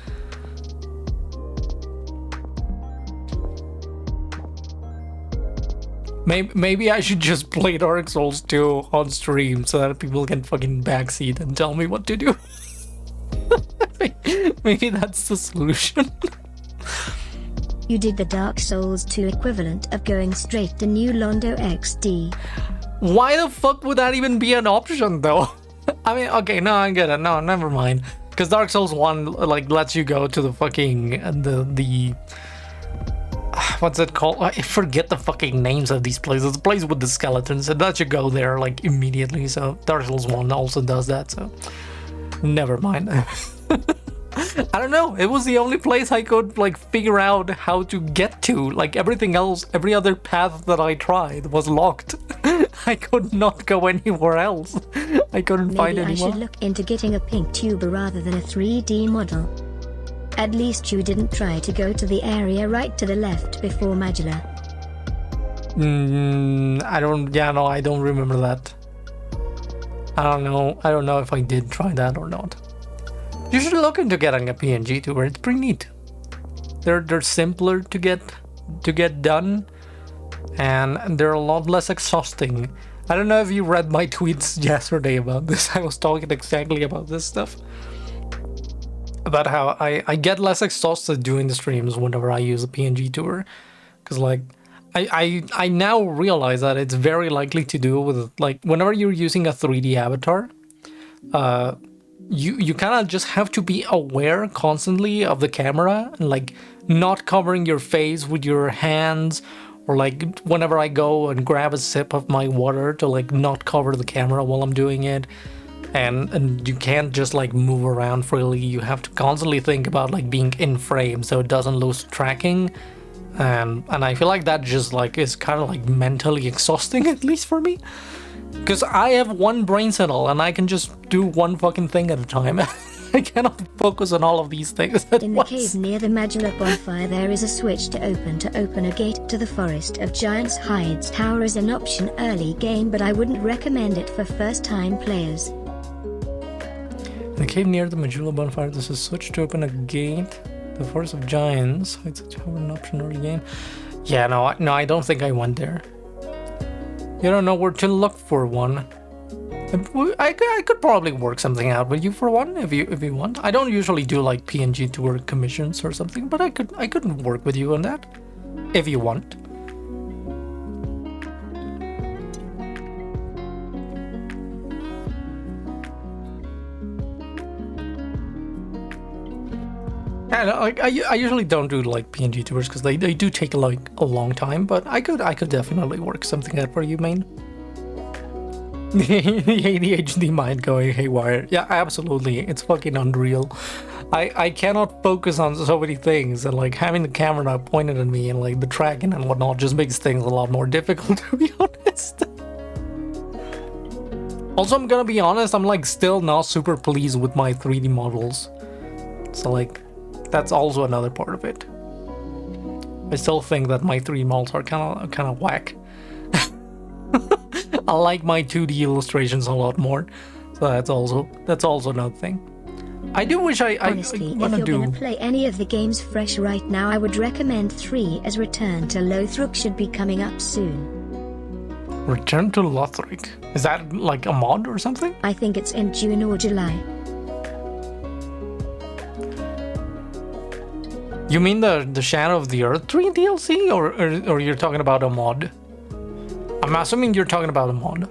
Maybe I should just play Dark Souls 2 on stream so that people can fucking backseat and tell me what to do. Maybe that's the solution. You did the Dark Souls 2 equivalent of going straight to New Londo XD. Why the fuck would that even be an option though? I mean, okay, no, I get it. No, never mind. Because Dark Souls 1 like lets you go to the fucking the what's it called? I forget the fucking names of these places. The place with the skeletons. It lets you go there like immediately. So Dark Souls 1 also does that. So never mind. I don't know. It was the only place I could like figure out how to get to. Like everything else, every other path that I tried was locked. I could not go anywhere else. I couldn't find anyone. Maybe I should look into getting a pink tuber rather than a 3D model. At least you didn't try to go to the area right to the left before Magilla. I don't remember that. I don't know if I did try that or not. You should look into getting a PNG tuber. It's pretty neat. They're simpler to get done, and they're a lot less exhausting. I don't know if you read my tweets yesterday about this. I was talking exactly about this stuff. About how I get less exhausted doing the streams whenever I use a PNG tuber. Because like I now realize that it's very likely to do with like whenever you're using a 3D avatar, you kind of just have to be aware constantly of the camera and like not covering your face with your hands, or like whenever I go and grab a sip of my water to like not cover the camera while I'm doing it. And you can't just like move around freely. You have to constantly think about like being in frame so it doesn't lose tracking. And I feel like that just like is kind of like mentally exhausting, at least for me. Because I have one brain cell and I can just do one fucking thing at a time. I cannot focus on all of these things at In once. the cave near the Magilla bonfire there is a switch to open a gate to the Forest of Giants. Hades Tower is an option early game, but I wouldn't recommend it for first time players. In the cave near the Magilla bonfire, there's a switch to open a gate. The Forest of Giants. It's an option early game. Yeah, no, I don't think I went there. You don't know where to look for one. I could probably work something out with you for one if you want. I don't usually do like PNG tour commissions or something, but I could work with you on that if you want. Yeah, I usually don't do like PNG tours because they do take like a long time, but I could definitely work something out for you, main. The ADHD mind going haywire. Yeah, absolutely. It's fucking unreal. I cannot focus on so many things, and like having the camera pointed at me and like the tracking and whatnot just makes things a lot more difficult, to be honest. Also, I'm gonna be honest, I'm like still not super pleased with my 3D models. So like, that's also another part of it. I still think that my 3D models are kind of whack. I like my 2D illustrations a lot more, so that's also another thing. I do wish Honestly, if you're gonna play any of the games fresh right now, I would recommend 3, as Return to Lothric should be coming up soon. Return to Lothric? Is that like a mod or something? I think it's in June or July. You mean the Shadow of the Earth 3 DLC, or you're talking about a mod? I'm assuming you're talking about a mod.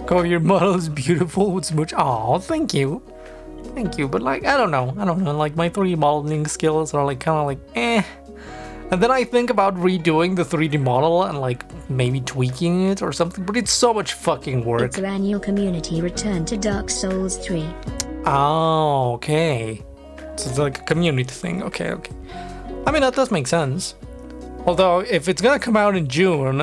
Go, your model is beautiful with smooch. Oh, thank you. Thank you, but like, I don't know, like my 3D modeling skills are like kind of like, eh. And then I think about redoing the 3D model and like maybe tweaking it or something, but it's so much fucking work. It's an annual community return to Dark Souls 3. Oh, okay. So it's like a community thing, okay. I mean, that does make sense. Although, if it's gonna come out in June,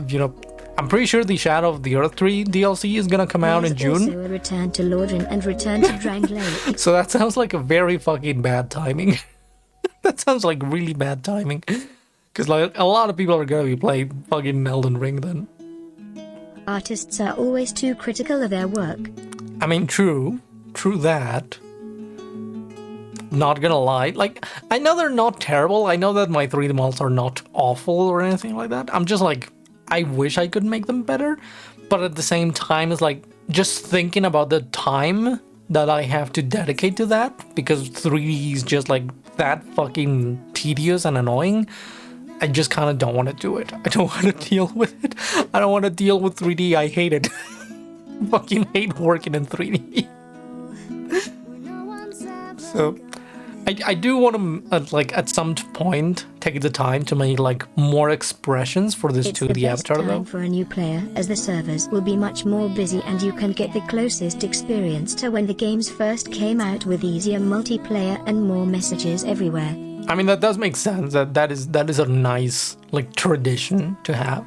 you know, I'm pretty sure the Shadow of the Earth 3 DLC is gonna come out in June. Also a Return to Lordran and Return to Drangleic. So that sounds like a very fucking bad timing. That sounds like really bad timing. Because like a lot of people are gonna be playing fucking Elden Ring then. Artists are always too critical of their work. I mean, true that. Not gonna lie, like, I know they're not terrible, I know that my 3D models are not awful or anything like that. I'm just like, I wish I could make them better, but at the same time, it's like, just thinking about the time that I have to dedicate to that, because 3D is just like that fucking tedious and annoying, I just kind of don't want to do it. I don't want to deal with it. I don't want to deal with 3D, I hate it. Fucking hate working in 3D. So I do want to like at some point take the time to make like more expressions for this 2D avatar though. For a new player, as the servers will be much more busy and you can get the closest experience to when the games first came out with easier multiplayer and more messages everywhere. I mean, that does make sense. That is a nice like tradition to have.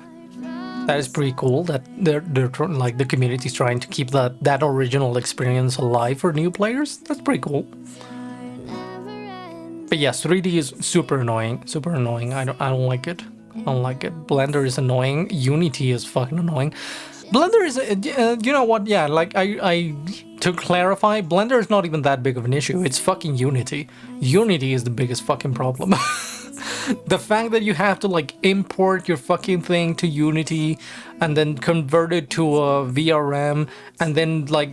That is pretty cool that they're like the community's trying to keep that original experience alive for new players. That's pretty cool. But yes, 3D is super annoying. I don't like it. Blender is annoying. Unity is fucking annoying. Blender is, you know what? Yeah, like I to clarify, Blender is not even that big of an issue. It's fucking Unity. Unity is the biggest fucking problem. The fact that you have to like import your fucking thing to Unity and then convert it to a VRM and then like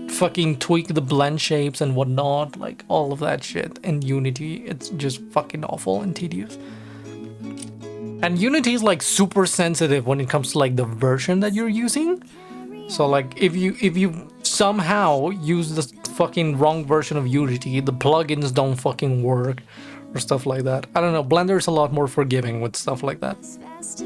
fucking tweak the blend shapes and whatnot, like all of that shit in Unity, it's just fucking awful and tedious. And Unity is like super sensitive when it comes to like the version that you're using. So like if you somehow use the fucking wrong version of Unity, the plugins don't fucking work or stuff like that. I don't know, Blender is a lot more forgiving with stuff like that.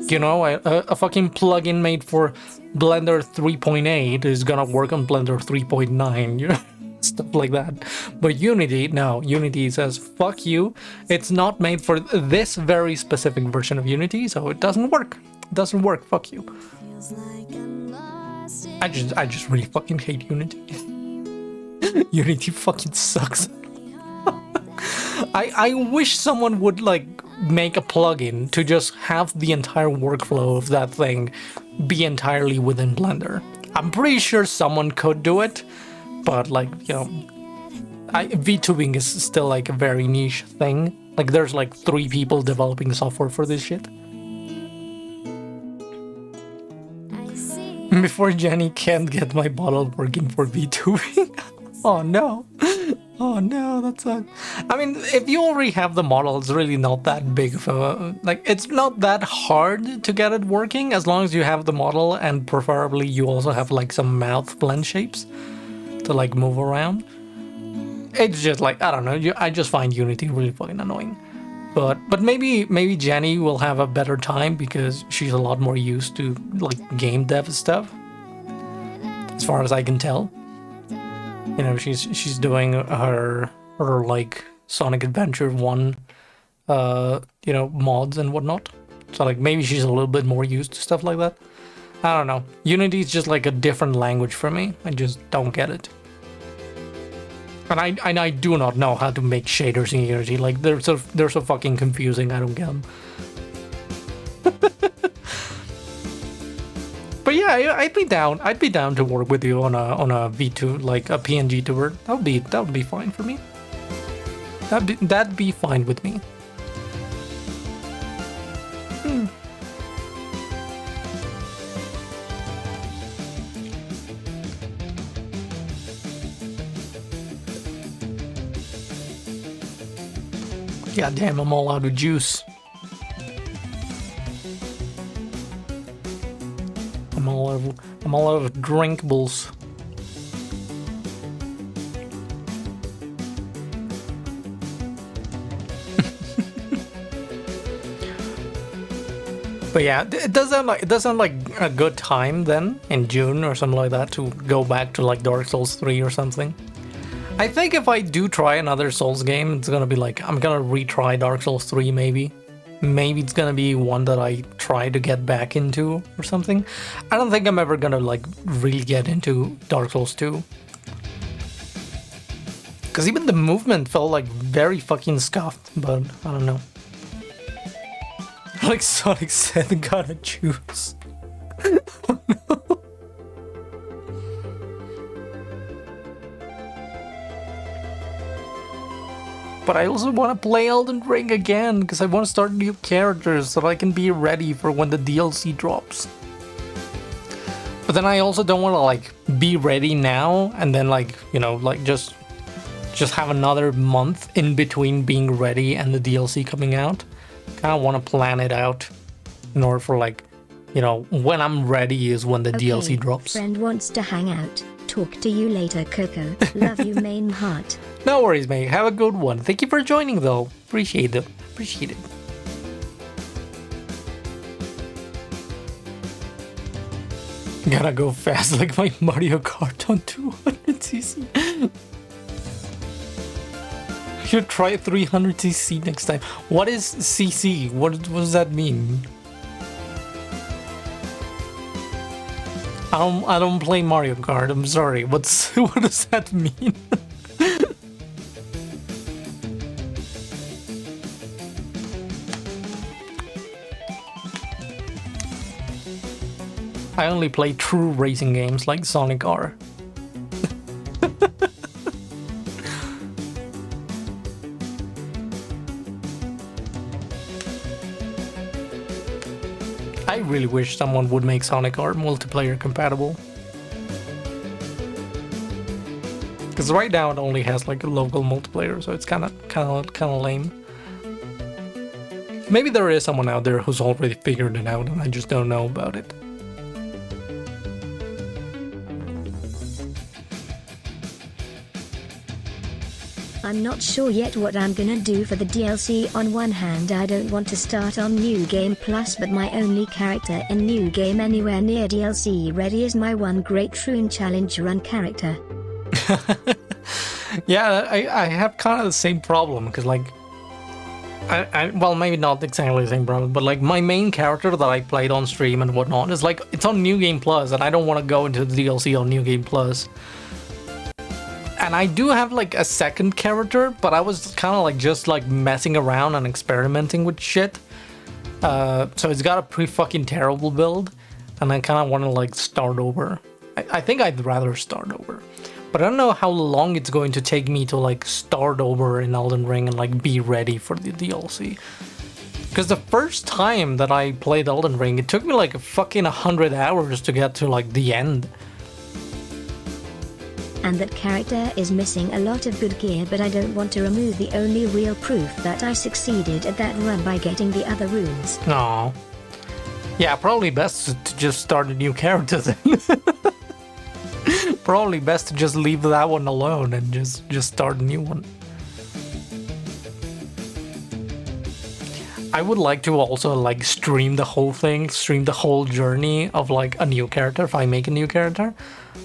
You know, a fucking plugin made for Blender 3.8 is gonna work on Blender 3.9, you know, stuff like that. But Unity, no, Unity says, fuck you, it's not made for this very specific version of Unity, so it doesn't work. It doesn't work, fuck you. I just really fucking hate Unity. Unity fucking sucks. I wish someone would like make a plugin to just have the entire workflow of that thing be entirely within Blender. I'm pretty sure someone could do it, but like, you know, VTubing is still like a very niche thing. Like there's like 3 people developing software for this shit. Before Jenny can't get my bottle working for VTubing. Oh no. Oh no, that sucks. I mean, if you already have the model, it's really not that big of a... Like, it's not that hard to get it working as long as you have the model and preferably you also have like some mouth blend shapes to like move around. It's just like, I don't know, I just find Unity really fucking annoying. But maybe Jenny will have a better time because she's a lot more used to like game dev stuff. As far as I can tell. You know, she's doing her like Sonic Adventure 1 you know, mods and whatnot. So like maybe she's a little bit more used to stuff like that. I don't know. Unity is just like a different language for me. I just don't get it. And I do not know how to make shaders in Unity. Like they're so fucking confusing. I don't get them. But yeah, I'd be down. I'd be down to work with you on a V2, like a PNG tour. That would be fine for me. That'd be fine with me. God damn, I'm all out of juice. I'm all out of drinkables. But yeah, it does sound like a good time then in June or something like that to go back to like Dark Souls 3 or something. I think if I do try another Souls game, it's gonna be like I'm gonna retry Dark Souls 3 maybe. Maybe it's gonna be one that I try to get back into or something. I don't think I'm ever gonna like really get into Dark Souls 2. Cause even the movement felt like very fucking scuffed, but I don't know. Like Sonic said, gotta choose. Oh, no. But I also want to play Elden Ring again, because I want to start new characters so that I can be ready for when the DLC drops. But then I also don't want to like be ready now and then like, you know, like just have another month in between being ready and the DLC coming out. Kind of want to plan it out in order for like, you know, when I'm ready is when the DLC drops. Friend wants to hang out. Talk to you later, Coco. Love you, main heart. No worries, mate. Have a good one. Thank you for joining, though. Appreciate it. Appreciate it. Gotta go fast like my Mario Kart on 200cc. Should try 300cc next time. What is CC? What does that mean? I don't play Mario Kart. I'm sorry. What does that mean? I only play true racing games like Sonic R. I really wish someone would make Sonic R multiplayer compatible. Because right now it only has like a local multiplayer, so it's kind of lame. Maybe there is someone out there who's already figured it out and I just don't know about it. I'm not sure yet what I'm gonna do for the DLC. On one hand, I don't want to start on New Game Plus, but my only character in New Game anywhere near DLC ready is my one great Troon Challenge Run character. Yeah, I have kind of the same problem, because like, well, maybe not exactly the same problem, but like my main character that I played on stream and whatnot is like, it's on New Game Plus, and I don't want to go into the DLC on New Game Plus. And I do have like a second character, but I was kind of like just like messing around and experimenting with shit. So it's got a pretty fucking terrible build, and I kind of want to like start over. I think I'd rather start over. But I don't know how long it's going to take me to like start over in Elden Ring and like be ready for the DLC. Because the first time that I played Elden Ring, it took me like a fucking 100 hours to get to like the end. And that character is missing a lot of good gear, but I don't want to remove the only real proof that I succeeded at that run by getting the other runes. No. Yeah, probably best to just start a new character then. Probably best to just leave that one alone and just start a new one. I would like to also like stream the whole thing, stream the whole journey of like a new character if I make a new character.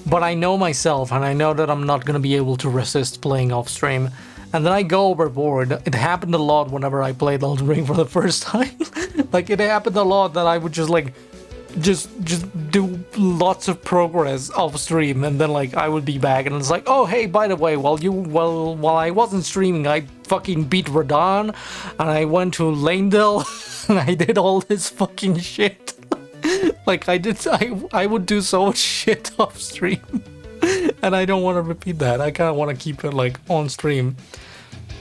But I know myself and I know that I'm not gonna be able to resist playing off stream. And then I go overboard. It happened a lot whenever I played Elden Ring for the first time. Like it happened a lot that I would just like just do lots of progress off stream, and then like I would be back and it's like, oh hey, by the way, while I wasn't streaming, I fucking beat Radahn and I went to Leyndell and I did all this fucking shit. Like I would do so much shit off stream. And I don't want to repeat that. I kind of want to keep it like on stream.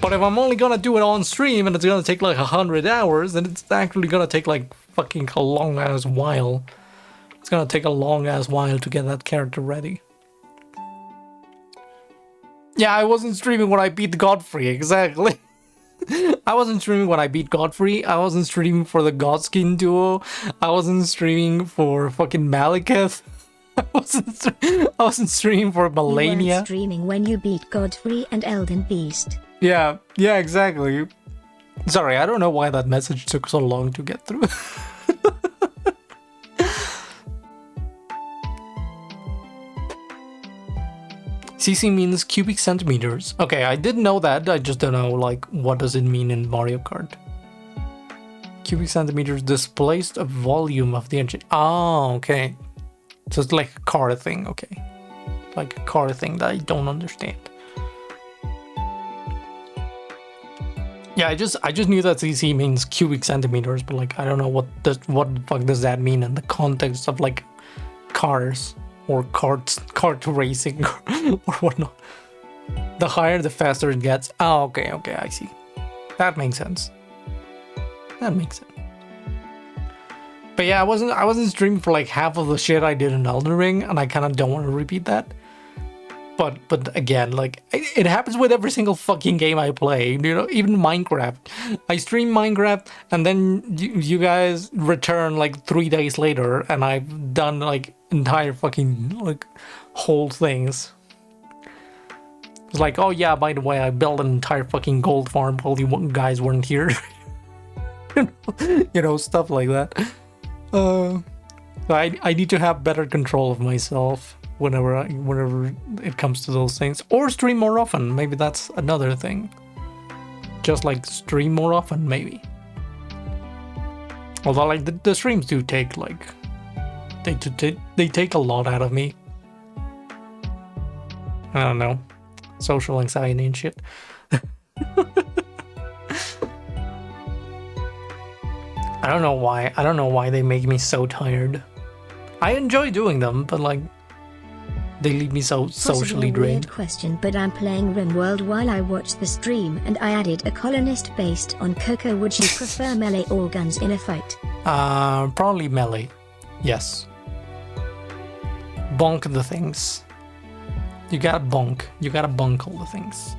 But if I'm only gonna do it on stream and it's gonna take like 100 hours, then it's actually gonna take like fucking a long ass while. It's gonna take a long ass while to get that character ready. Yeah, I wasn't streaming when I beat Godfrey, exactly. I wasn't streaming when I beat Godfrey. I wasn't streaming for the Godskin duo. I wasn't streaming for fucking Malekith. I wasn't streaming for Malenia. You weren't streaming when you beat Godfrey and Elden Beast. Yeah, exactly. Sorry, I don't know why that message took so long to get through. CC means cubic centimeters. Okay, I did know that. I just don't know, like, what does it mean in Mario Kart? Cubic centimeters displaced a volume of the engine. Oh, okay. So it's like a car thing, okay. Like a car thing that I don't understand. Yeah, I just knew that CC means cubic centimeters, but like I don't know what the fuck does that mean in the context of like cars or kart racing or whatnot. The higher, the faster it gets. Oh, okay, I see. That makes sense. That makes sense. But yeah, I wasn't streaming for like half of the shit I did in Elden Ring, and I kind of don't want to repeat that. But again, like it happens with every single fucking game I play, you know, even Minecraft. I stream Minecraft and then you guys return like 3 days later and I've done like entire fucking like whole things. It's like, oh yeah, by the way, I built an entire fucking gold farm while you guys weren't here. You know, stuff like that. I need to have better control of myself whenever it comes to those things, or stream more often. Maybe that's another thing. Just like stream more often, maybe. Although like the streams do take like they take a lot out of me. I don't know, social anxiety and shit. I don't know why they make me so tired. I enjoy doing them, but like they leave me so socially drained. Weird question, but I'm playing RimWorld while I watch the stream, and I added a colonist based on Coco. Would you prefer melee or guns in a fight? Probably melee. Yes. Bonk the things. You gotta bonk. You gotta bonk all the things.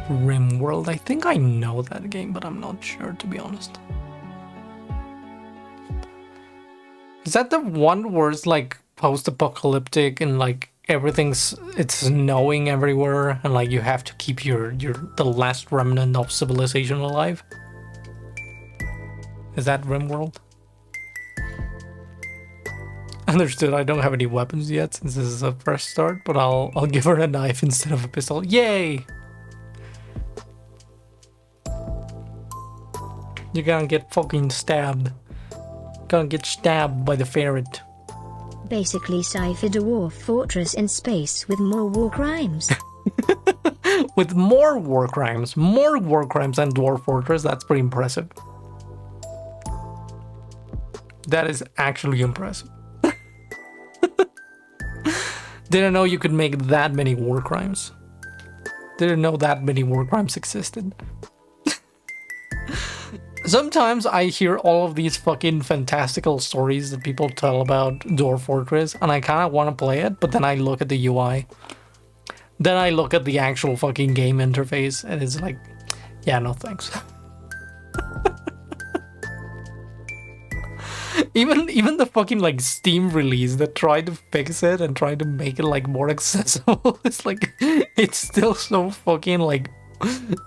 RimWorld. I think I know that game, but I'm not sure, to be honest. Is that the one where it's like post-apocalyptic and like it's snowing everywhere and like you have to keep the last remnant of civilization alive? Is that RimWorld? Understood. I don't have any weapons yet since this is a fresh start, but I'll give her a knife instead of a pistol. Yay! You're gonna get fucking stabbed. Gonna get stabbed by the ferret. Basically Cypher dwarf fortress in space with more war crimes. With more war crimes than Dwarf Fortress. That's pretty impressive. That is actually impressive. Didn't know you could make that many war crimes. Didn't know that many war crimes existed. Sometimes I hear all of these fucking fantastical stories that people tell about Dwarf Fortress, and I kind of want to play it, but then I look at the UI. Then I look at the actual fucking game interface, and it's like, yeah, no thanks. Even the fucking like Steam release that tried to fix it and tried to make it like more accessible, it's like, it's still so fucking like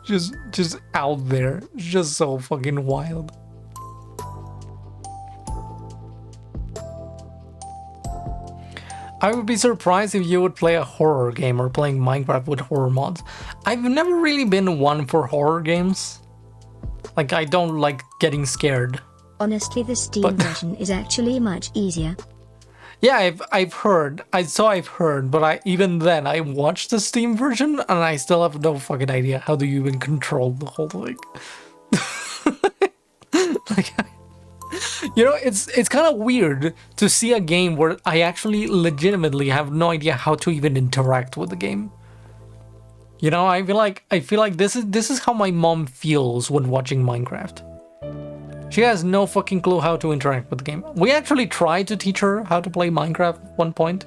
just out there. It's just so fucking wild. I would be surprised if you would play a horror game or playing Minecraft with horror mods. I've never really been one for horror games. Like, I don't like getting scared. Honestly, the Steam version is actually much easier. Yeah, I've heard, but even then I watched the Steam version and I still have no fucking idea how do you even control the whole thing. Like, you know, it's kind of weird to see a game where I actually legitimately have no idea how to even interact with the game. You know, I feel like this is how my mom feels when watching Minecraft. She has no fucking clue how to interact with the game. We actually tried to teach her how to play Minecraft at one point.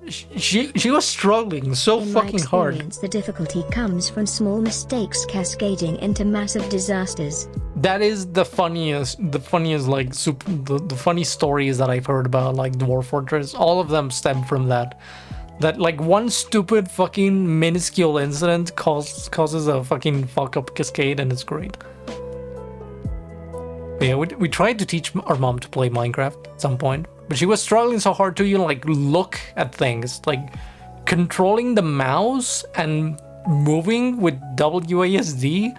She was struggling so fucking hard. The difficulty comes from small mistakes cascading into massive disasters. That is the funniest like the funny stories that I've heard about like Dwarf Fortress. All of them stem from that. That like one stupid fucking minuscule incident causes a fucking fuck up cascade, and it's great. Yeah, we tried to teach our mom to play Minecraft at some point, but she was struggling so hard to, you know, like look at things, like controlling the mouse and moving with WASD.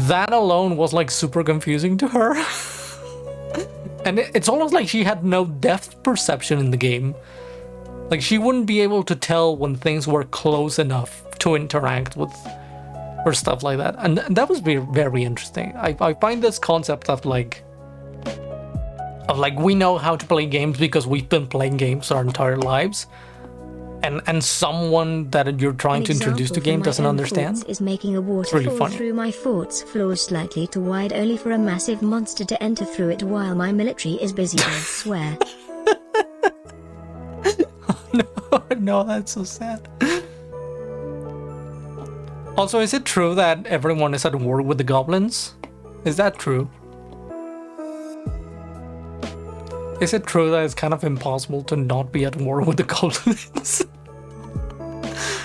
That alone was like super confusing to her. And it's almost like she had no depth perception in the game. Like she wouldn't be able to tell when things were close enough to interact with or stuff like that, and that was very, very interesting. I find this concept of like we know how to play games because we've been playing games our entire lives, and someone that you're trying to introduce to game doesn't understand. Is making a waterfall really funny. Through my fort's floor slightly too wide, only for a massive monster to enter through it while my military is busy. I swear. No, that's so sad. Also, is it true that everyone is at war with the goblins? Is that true? Is it true that it's kind of impossible to not be at war with the goblins?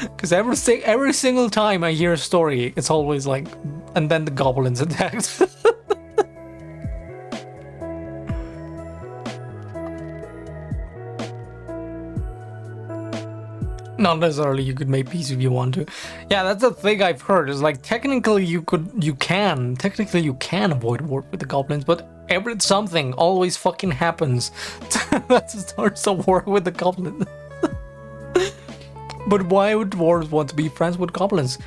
Because every single time I hear a story, it's always like, and then the goblins attacked. Not necessarily, you could make peace if you want to. Yeah, that's the thing I've heard, is like technically you can avoid war with the goblins, but something always fucking happens that starts a war with the goblins. But why would dwarves want to be friends with goblins?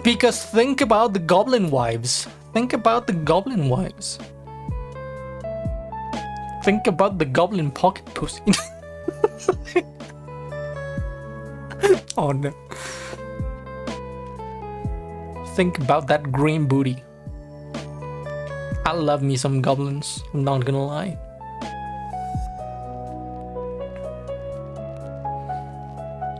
Because think about the goblin wives. Think about the goblin wives. Think about the goblin pocket pussy. Oh no. Think about that green booty. I love me some goblins, I'm not gonna lie.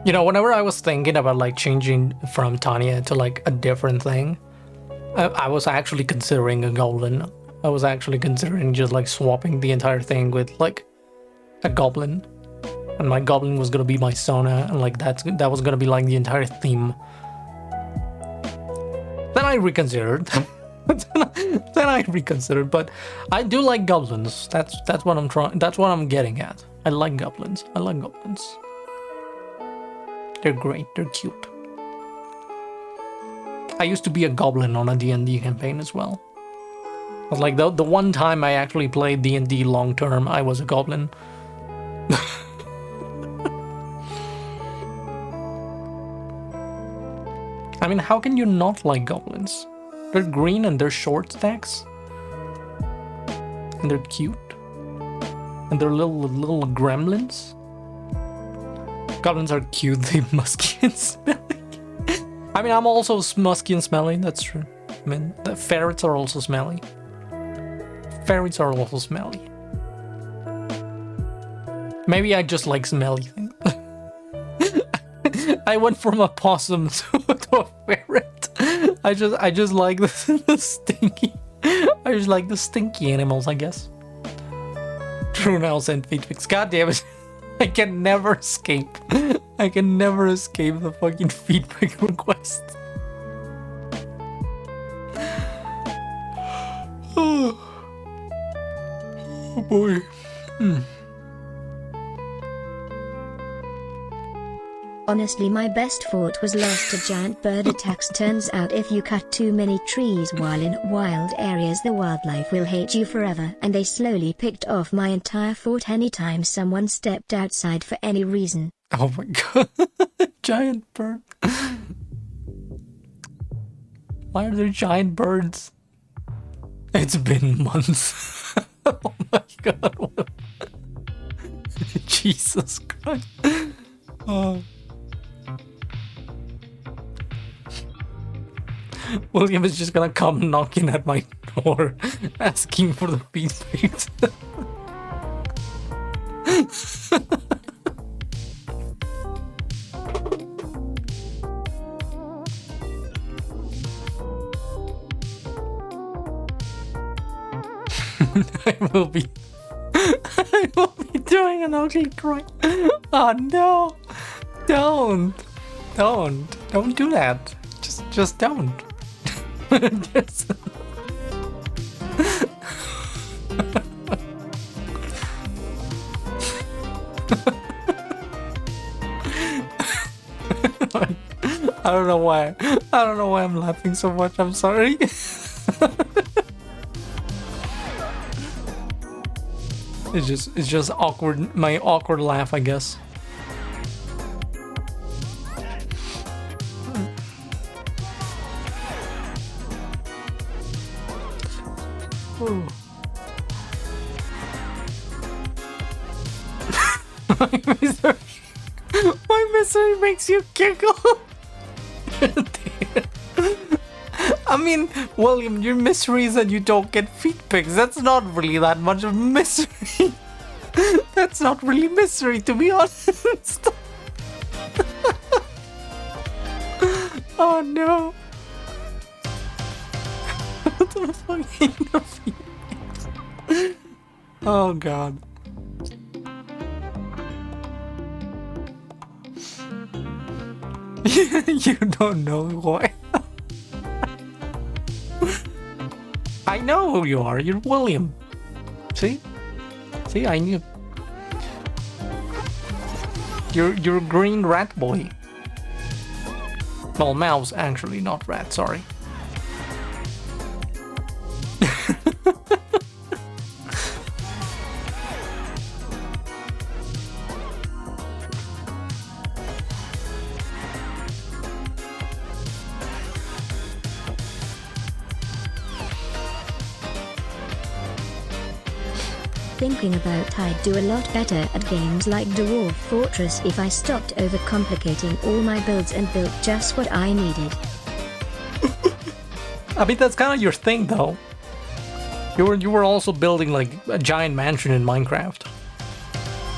You know, whenever I was thinking about like changing from Tanya to like a different thing, I was actually considering a goblin. I was actually considering just like swapping the entire thing with like a goblin. And my goblin was gonna be my Sona, and like that was gonna be like the entire theme. Then I reconsidered. then I reconsidered, but I do like goblins. That's what I'm trying. That's what I'm getting at. I like goblins. I like goblins. They're great. They're cute. I used to be a goblin on a D&D campaign as well. I was like the one time I actually played D&D long term, I was a goblin. I mean, how can you not like goblins? They're green and they're short stacks. And they're cute. And they're little gremlins. Goblins are cute, they musky and smelly. I mean, I'm also musky and smelly, that's true. I mean, the ferrets are also smelly. Ferrets are also smelly. Maybe I just like smelly things. I went from a possum to a ferret. I just like the stinky. I just like the stinky animals, I guess. True now, send feed pics. God damn it. I can never escape. I can never escape the fucking feedback request. Oh boy. Honestly, my best fort was lost to giant bird attacks. Turns out if you cut too many trees while in wild areas, the wildlife will hate you forever. And they slowly picked off my entire fort anytime someone stepped outside for any reason. Oh my god. Giant bird. Why are there giant birds? It's been months. Oh my god. Jesus Christ. Oh. William is just gonna come knocking at my door, asking for the feed pics. I will be doing an ugly cry. Oh no! Don't do that. Just don't. Just... I don't know why. I don't know why I'm laughing so much. I'm sorry. It's just awkward. My awkward laugh, I guess. Ooh. My misery makes you giggle. I mean, William, your misery is that you don't get feed pics. That's not really that much of misery. That's not really misery, to be honest. Oh no. What the fuck? Oh god. You don't know why. I know who you are. You're William. See? See, I knew. You're a green rat boy. Well, mouse actually, not rat. Sorry. Thinking about I'd do a lot better at games like Dwarf Fortress if I stopped overcomplicating all my builds and built just what I needed. I mean, that's kind of your thing, though. You were also building like a giant mansion in Minecraft.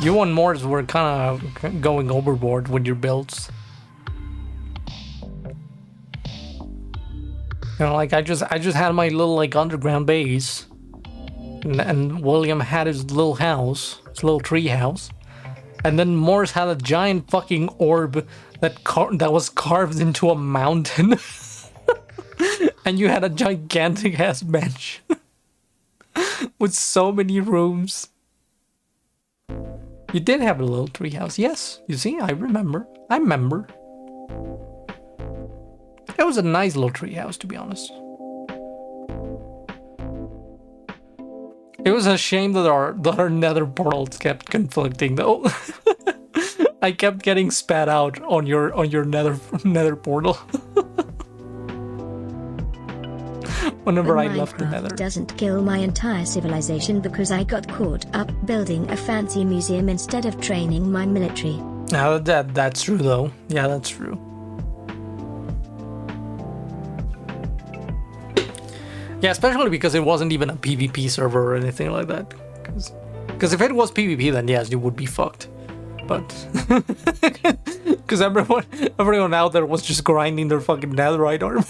You and Morris were kind of going overboard with your builds. You know, like I just had my little like underground base. And William had his little house, his little tree house, and then Morris had a giant fucking orb that was carved into a mountain, and you had a gigantic ass mansion with so many rooms. You did have a little tree house, yes. You see, I remember. It was a nice little tree house, to be honest. It was a shame that our nether portals kept conflicting, though. I kept getting spat out on your nether portal. Whenever I left the nether. Doesn't kill my entire civilization because I got caught up building a fancy museum instead of training my military. Now that's true though. Yeah, that's true. Yeah, especially because it wasn't even a PvP server or anything like that. Because if it was PvP, then yes, you would be fucked. But because everyone out there was just grinding their fucking netherite armor.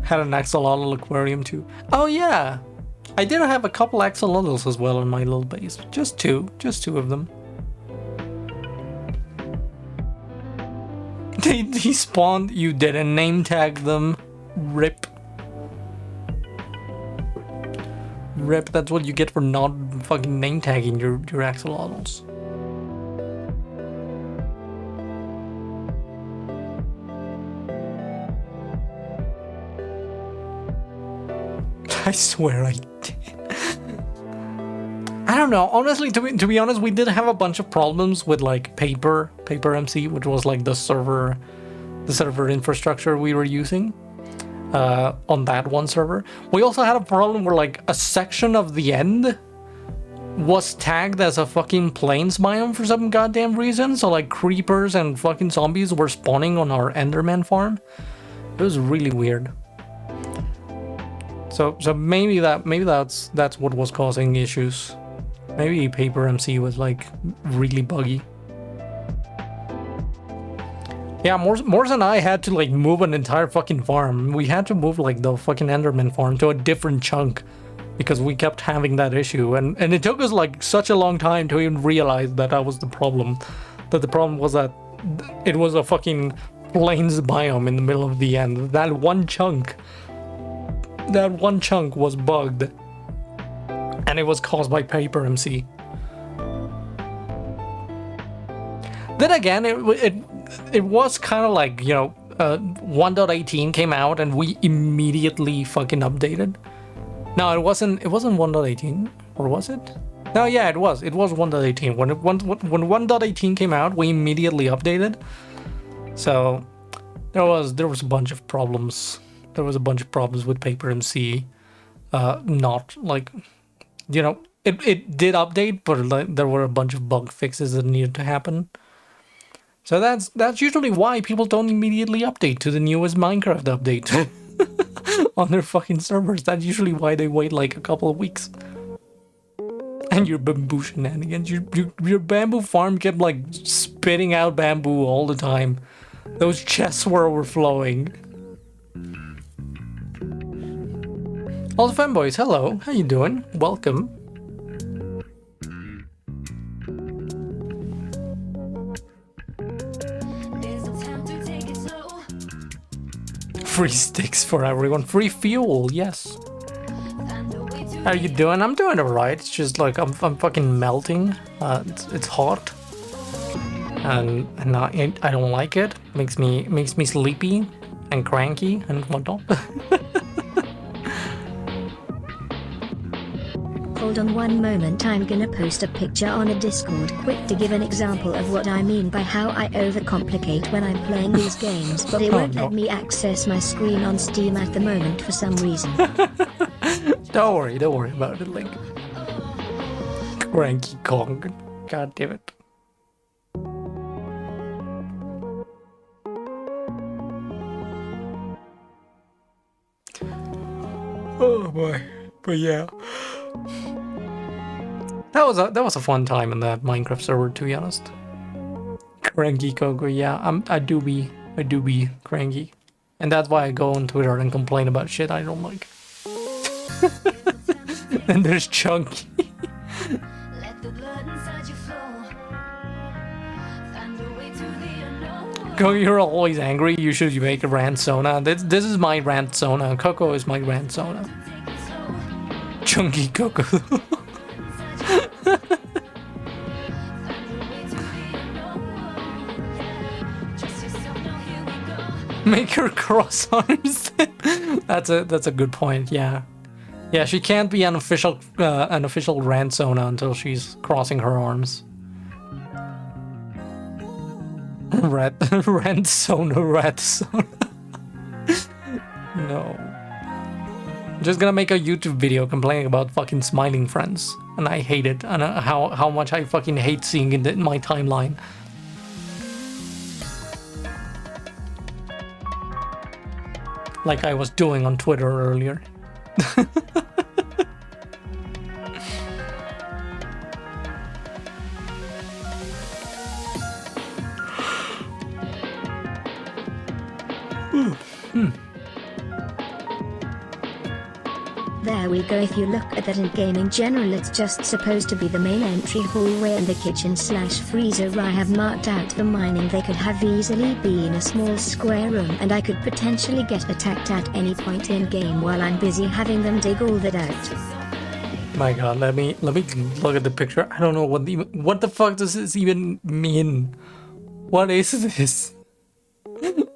Had an axolotl aquarium too. Oh yeah, I did have a couple axolotls as well in my little base. Just two of them. They despawned. You didn't name tag them. Rip. Rip. That's what you get for not fucking name tagging your axolotls. I swear I did. I don't know. Honestly, to be honest, we did have a bunch of problems with like paper MC, which was like the server infrastructure we were using on that one server. We also had a problem where like a section of the end was tagged as a fucking plains biome for some goddamn reason. So like creepers and fucking zombies were spawning on our Enderman farm. It was really weird. So maybe that's what was causing issues. Maybe paper MC was like really buggy. Yeah, Morse and I had to like move an entire fucking farm. We had to move like the fucking Enderman farm to a different chunk because we kept having that issue, and it took us like such a long time to even realize that was the problem. That the problem was that it was a fucking plains biome in the middle of the end. That one chunk was bugged, and it was caused by paper MC. Then again, it was kind of like, you know, 1.18 came out and we immediately fucking updated. No, it wasn't 1.18, or was it? No, yeah, it was 1.18. When 1.18 came out, we immediately updated. So there was a bunch of problems. There was a bunch of problems with paper MC. Not like, you know, it did update, but like, there were a bunch of bug fixes that needed to happen. So that's usually why people don't immediately update to the newest Minecraft update on their fucking servers. That's usually why they wait like a couple of weeks. And your bamboo shenanigans, your bamboo farm kept like spitting out bamboo all the time. Those chests were overflowing. All the fanboys, hello, how you doing? Welcome. Free sticks for everyone, free fuel, yes. How are you doing? I'm doing alright. It's just like I'm fucking melting. It's hot, and I don't like it. Makes me sleepy and cranky and whatnot. Hold on one moment, I'm gonna post a picture on a Discord quick to give an example of what I mean by how I overcomplicate when I'm playing these games, but it won't let me access my screen on Steam at the moment for some reason. Don't worry about it, Link. Cranky Kong. God damn it. Oh boy. But yeah. That was a fun time in that Minecraft server, to be honest. Cranky Coco, yeah, I do be cranky. And that's why I go on Twitter and complain about shit I don't like. And there's Chunky. Coco, you're always angry. You should make a rant Sona. This is my rant Sona. Coco is my rant Sona. Chunky Coco. Make her cross arms. That's a good point. Yeah, she can't be an official rant Sona until she's crossing her arms. Rant Sona. No. I'm just gonna make a YouTube video complaining about fucking smiling friends. and I hate it. And how much I fucking hate seeing it in my timeline. Like I was doing on Twitter earlier. There we go. If you look at that in game in general, it's just supposed to be the main entry hallway and the kitchen slash freezer. I have marked out the mining. They could have easily been a small square room, and I could potentially get attacked at any point in game while I'm busy having them dig all that out. My god, let me look at the picture. I don't know what the fuck does this even mean? What is this?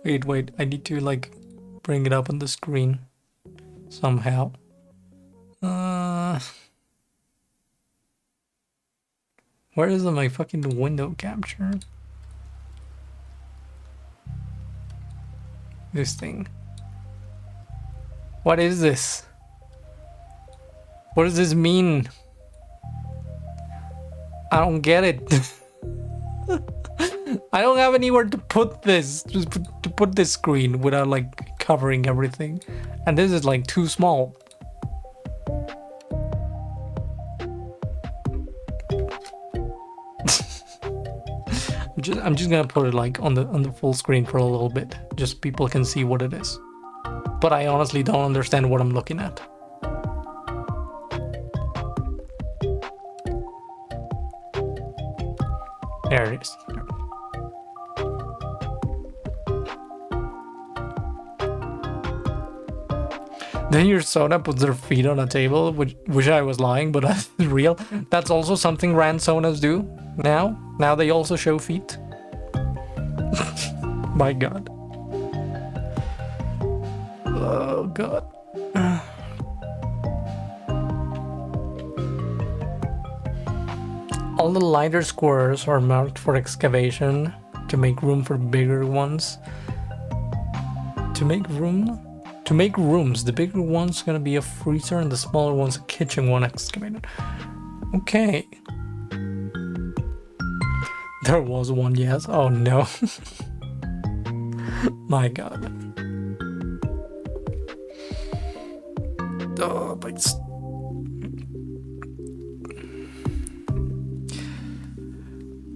Wait, I need to like bring it up on the screen somehow. Where is my fucking window capture? This thing. What is this? What does this mean? I don't get it. I don't have anywhere to put this, just to put this screen without like covering everything. And this is like too small. I'm just gonna put it like on the full screen for a little bit, just people can see what it is. But I honestly don't understand what I'm looking at. There it is. Then your Sona puts their feet on a table, which I was lying, but that's real. That's also something Rand Sonas do now. Now they also show feet. My god. Oh god. All the lighter squares are marked for excavation to make room for bigger ones. To make rooms, the bigger one's gonna be a freezer and the smaller one's a kitchen one excavated. Okay. There was one, yes. Oh no. My god. Oh,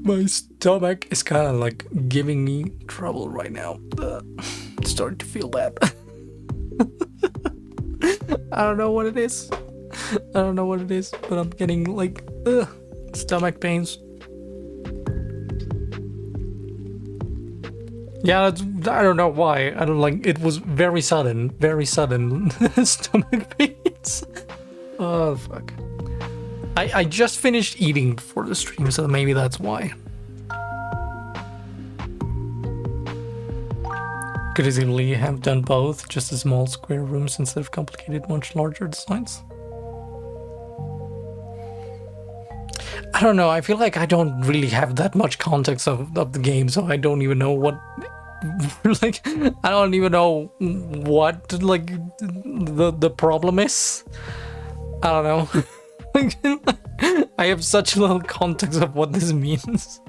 my stomach is kind of like giving me trouble right now. It's starting to feel bad. I don't know what it is. But I'm getting like stomach pains. Yeah, I don't know why. I don't like it. Was very sudden stomach pains. Oh fuck. I just finished eating before the stream, so maybe that's why. Could easily have done both, just a small square rooms instead of complicated, much larger designs. I don't know, I feel like I don't really have that much context of the game, so I don't even know what... like, I don't even know what, like, the problem is. I don't know. I have such little context of what this means.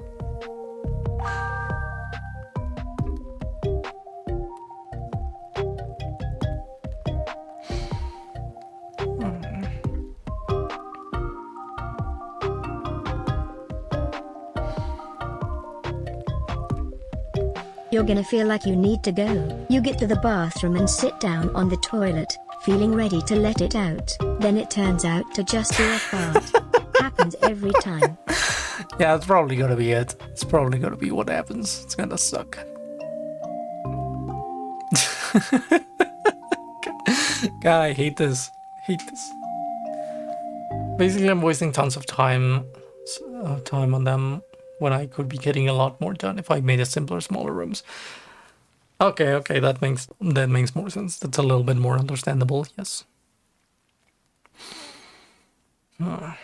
You're gonna feel like you need to go. You get to the bathroom and sit down on the toilet, feeling ready to let it out. Then it turns out to just be a fart. Happens every time. Yeah, it's probably gonna be it. It's probably gonna be what happens. It's gonna suck. God, I hate this. Basically, I'm wasting tons of time on them when I could be getting a lot more done if I made a simpler, smaller rooms. Okay, that makes more sense. That's a little bit more understandable. Yes. You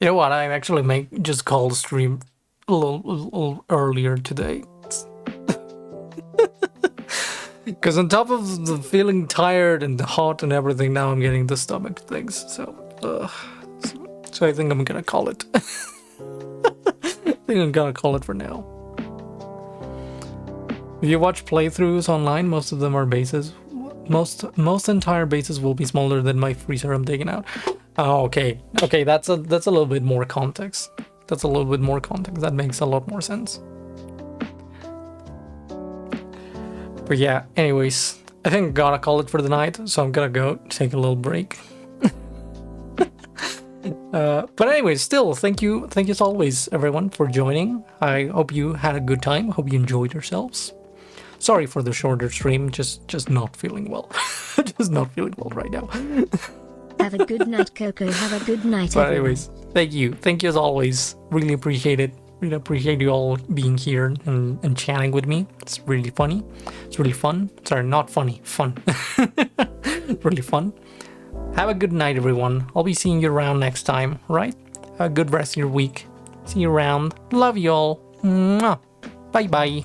know what? I actually just called stream a little earlier today. Because on top of the feeling tired and hot and everything, now I'm getting the stomach things. So I think I'm gonna call it. I think I'm gonna call it for now. If you watch playthroughs online, most of them are bases. Most entire bases will be smaller than my freezer I'm taking out. Oh, okay. Okay, that's a little bit more context. That's a little bit more context. That makes a lot more sense. But yeah, anyways, I think I gotta call it for the night, so I'm gonna go take a little break. But anyways, still, thank you as always, everyone, for joining. I hope you had a good time. Hope you enjoyed yourselves. Sorry for the shorter stream, just not feeling well. Just not feeling well right now. Have a good night, Coco. Have a good night, But everyone. anyways, thank you as always. Really appreciate it. Really appreciate you all being here and chatting with me. It's really funny. It's really fun. Sorry, not funny. Fun. Really fun. Have a good night, everyone. I'll be seeing you around next time, right? Have a good rest of your week. See you around. Love you all. Mwah. Bye-bye.